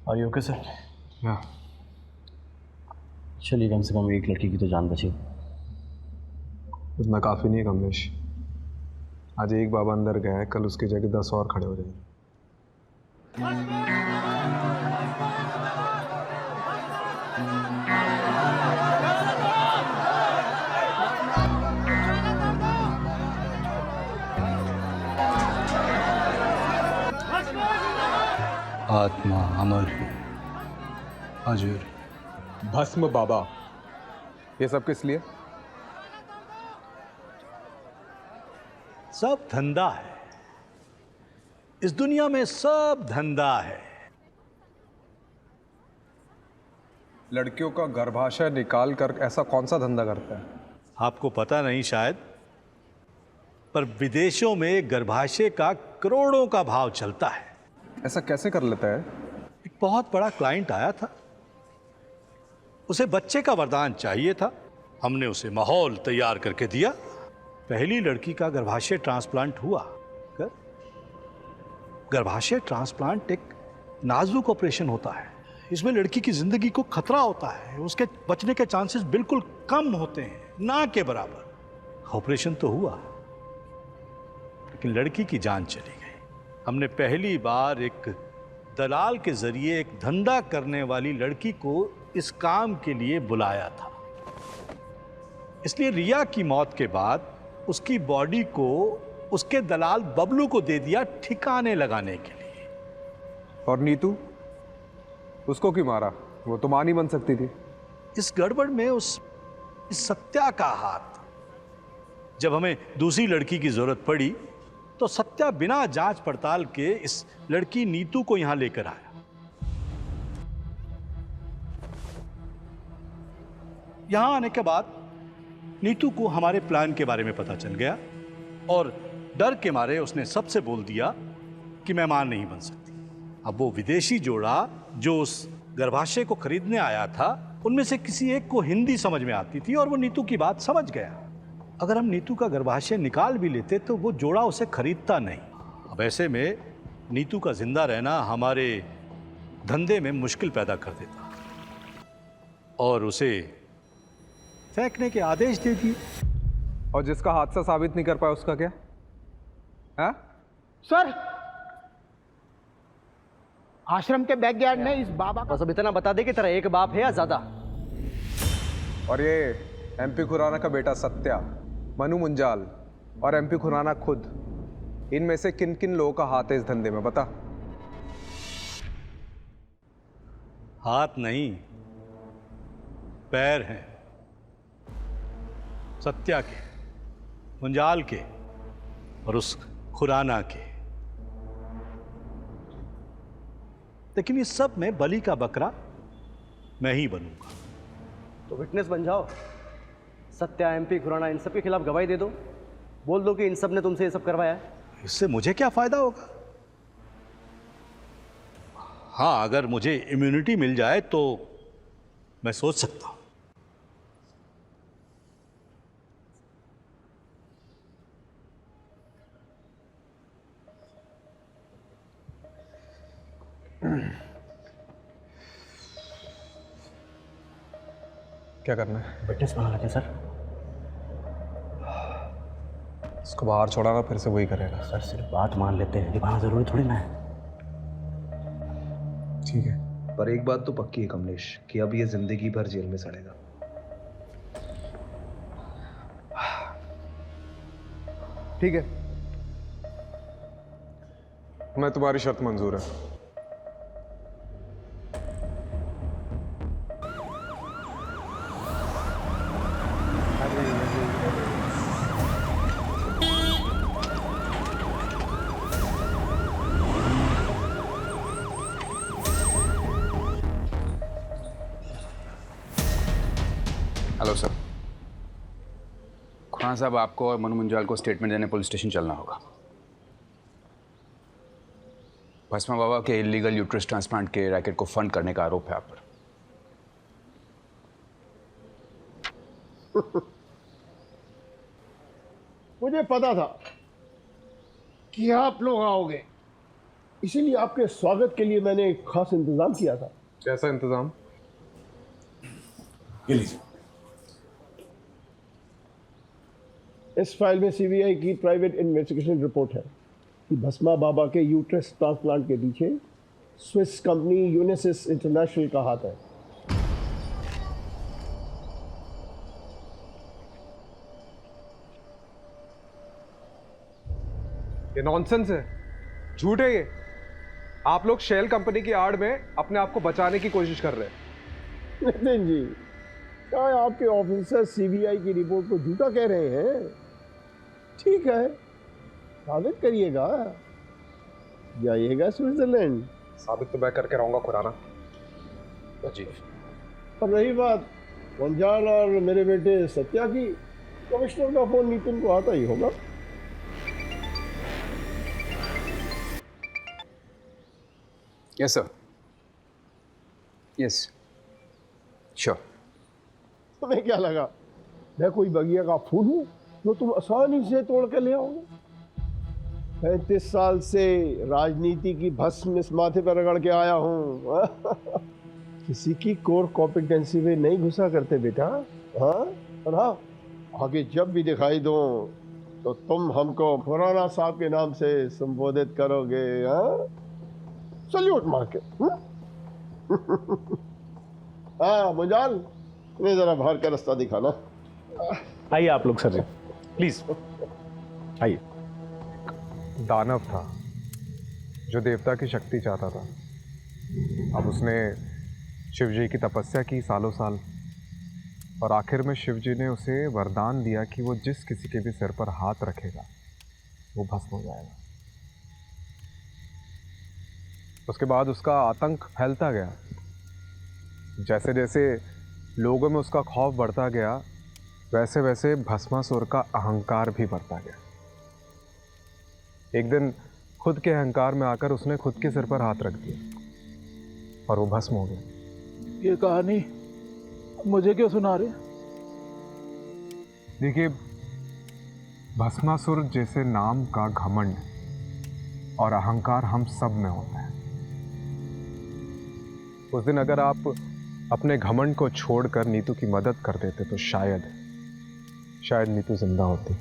Are you okay, sir? Yeah. चलिए, कम से कम एक लड़की की तो जान बची। इतना काफ़ी नहीं है कमलेश। आज एक बाबा अंदर गया है, कल उसकी जगह 10 और खड़े हो जाएंगे। आत्मा अमर, अजर, भस्म बाबा, ये सब किस लिए? सब धंधा है इस दुनिया में, सब धंधा है। लड़कियों का गर्भाशय निकाल कर ऐसा कौन सा धंधा करता है? आपको पता नहीं शायद, पर विदेशों में गर्भाशय का करोड़ों का भाव चलता है। ऐसा कैसे कर लेता है? एक बहुत बड़ा क्लाइंट आया था, उसे बच्चे का वरदान चाहिए था। हमने उसे माहौल तैयार करके दिया। पहली लड़की का गर्भाशय ट्रांसप्लांट हुआ। गर्भाशय ट्रांसप्लांट एक नाजुक ऑपरेशन होता है। इसमें लड़की की जिंदगी को खतरा होता है, उसके बचने के चांसेस बिल्कुल कम होते हैं, ना के बराबर। ऑपरेशन तो हुआ, लेकिन लड़की की जान चली गई। हमने पहली बार एक दलाल के जरिए एक धंधा करने वाली लड़की को इस काम के लिए बुलाया था। इसलिए रिया की मौत के बाद उसकी बॉडी को उसके दलाल बबलू को दे दिया ठिकाने लगाने के लिए। और नीतू, उसको क्यों मारा? वो तो मां नहीं बन सकती थी। इस गड़बड़ में इस सत्या का हाथ। जब हमें दूसरी लड़की की जरूरत पड़ी तो सत्या बिना जांच पड़ताल के इस लड़की नीतू को यहां लेकर आया। यहां आने के बाद नीतू को हमारे प्लान के बारे में पता चल गया और डर के मारे उसने सबसे बोल दिया कि मैं मां नहीं बन सकती। अब वो विदेशी जोड़ा जो उस गर्भाशय को खरीदने आया था, उनमें से किसी एक को हिंदी समझ में आती थी और वो नीतू की बात समझ गया। अगर हम नीतू का गर्भाशय निकाल भी लेते तो वो जोड़ा उसे खरीदता नहीं। अब ऐसे में नीतू का जिंदा रहना हमारे धंधे में मुश्किल पैदा कर देता और उसे फेंकने के आदेश दे दिए। और जिसका हादसा साबित नहीं कर पाया उसका क्या है? सर, आश्रम के बैकयार्ड में इस बाबा बस अब इतना बता दे कि तेरा एक बाप है या ज्यादा। और ये एमपी खुराना का बेटा सत्या, मनु मुंजाल और एमपी खुराना खुद, इनमें से किन किन लोगों का हाथ है इस धंधे में बता। हाथ नहीं, पैर हैं सत्या के, मुंजाल के और उस खुराना के। लेकिन इस सब में बलि का बकरा मैं ही बनूंगा। तो विटनेस बन जाओ, सत्या, एमपी खुराना, इन सब के खिलाफ गवाही दे दो। बोल दो कि इन सब ने तुमसे ये सब करवाया है। इससे मुझे क्या फायदा होगा? हाँ, अगर मुझे इम्यूनिटी मिल जाए तो मैं सोच सकता हूं। क्या करना है? विटनेस बना लेते हैं सर। इसको बाहर छोड़ा फिर से वही करेगा। सर सिर्फ बात मान लेते हैं, निभाना जरूरी थोड़ी ना है। ठीक है, पर एक बात तो पक्की है कमलेश कि अब ये जिंदगी भर जेल में सड़ेगा। ठीक है, मैं तुम्हारी शर्त मंजूर है। Hello sir. खुराना साहब, आपको और मनु मुंजाल को स्टेटमेंट देने पुलिस स्टेशन चलना होगा। भस्मा बाबा के इलीगल यूट्रस ट्रांसप्लांट के रैकेट को फंड करने का आरोप है आप पर। मुझे पता था कि आप लोग आओगे, इसीलिए आपके स्वागत के लिए मैंने एक खास इंतजाम किया था। कैसा इंतजाम? इस फाइल में सीबीआई की प्राइवेट इन्वेस्टिगेशन रिपोर्ट है कि भस्मा बाबा के यूट्रस ट्रांसप्लांट के पीछे स्विस कंपनी यूनिसिस इंटरनेशनल का हाथ है। ये नॉनसेंस है, झूठ है ये। आप लोग शेल कंपनी की आड़ में अपने आप को बचाने की कोशिश कर रहे हैं। नितिन जी, क्या आपके ऑफिसर सीबीआई की रिपोर्ट को झूठा कह रहे हैं? ठीक है, साबित करिएगा, जाइएगा स्विट्जरलैंड। साबित तो मैं करके रहूंगा खुराना जी। और रही बात मुंजाल और मेरे बेटे सत्या की, कमिश्नर का फोन नितिन को आता ही होगा। Yes sir, yes sure. तुम्हें क्या लगा मैं कोई बगिया का फूल हूँ जो तुम आसानी से तोड़ के ले आओगे? 35 साल से राजनीति की भस्म इस माथे पर रगड़ के आया हूँ। किसी की कोर कॉम्पिटेंसी में नहीं घुसा करते बेटा। हाँ, और हाँ, आगे जब भी दिखाई दो तो तुम हमको खुराना साहब के नाम से संबोधित करोगे। हाँ, सल्यूट मार के। हाँ मुंजाल, इन्हें जरा बाहर का रास्ता दिखाना। आइए आप लोग सर जी, प्लीज आइए। दानव था जो देवता की शक्ति चाहता था। अब उसने शिव जी की तपस्या की सालों साल, और आखिर में शिव जी ने उसे वरदान दिया कि वो जिस किसी के भी सिर पर हाथ रखेगा वो भस्म हो जाएगा। उसके बाद उसका आतंक फैलता गया। जैसे जैसे लोगों में उसका खौफ बढ़ता गया, वैसे वैसे भस्मासुर का अहंकार भी बढ़ता गया। एक दिन खुद के अहंकार में आकर उसने खुद के सिर पर हाथ रख दिया और वो भस्म हो गया। ये कहानी मुझे क्यों सुना रहे? देखिए, भस्मासुर जैसे नाम का घमंड और अहंकार हम सब में होता है। उस दिन अगर आप अपने घमंड को छोड़कर नीतू की मदद कर देते तो शायद नीतू जिंदा होती।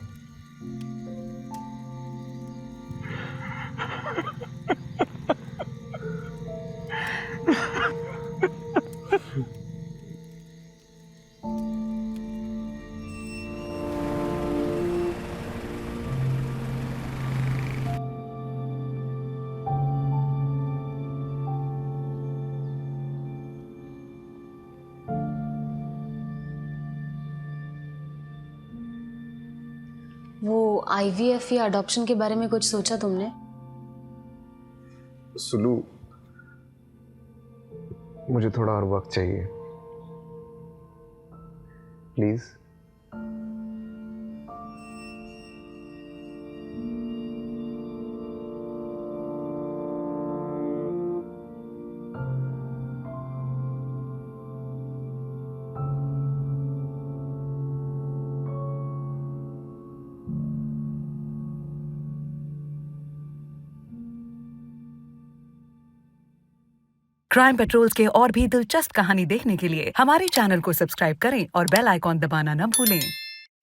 वो IVF या अडॉप्शन के बारे में कुछ सोचा तुमने? सुलू, मुझे थोड़ा और वक्त चाहिए, प्लीज। क्राइम पेट्रोल्स के और भी दिलचस्प कहानी देखने के लिए हमारे चैनल को सब्सक्राइब करें और बेल आइकॉन दबाना न भूलें।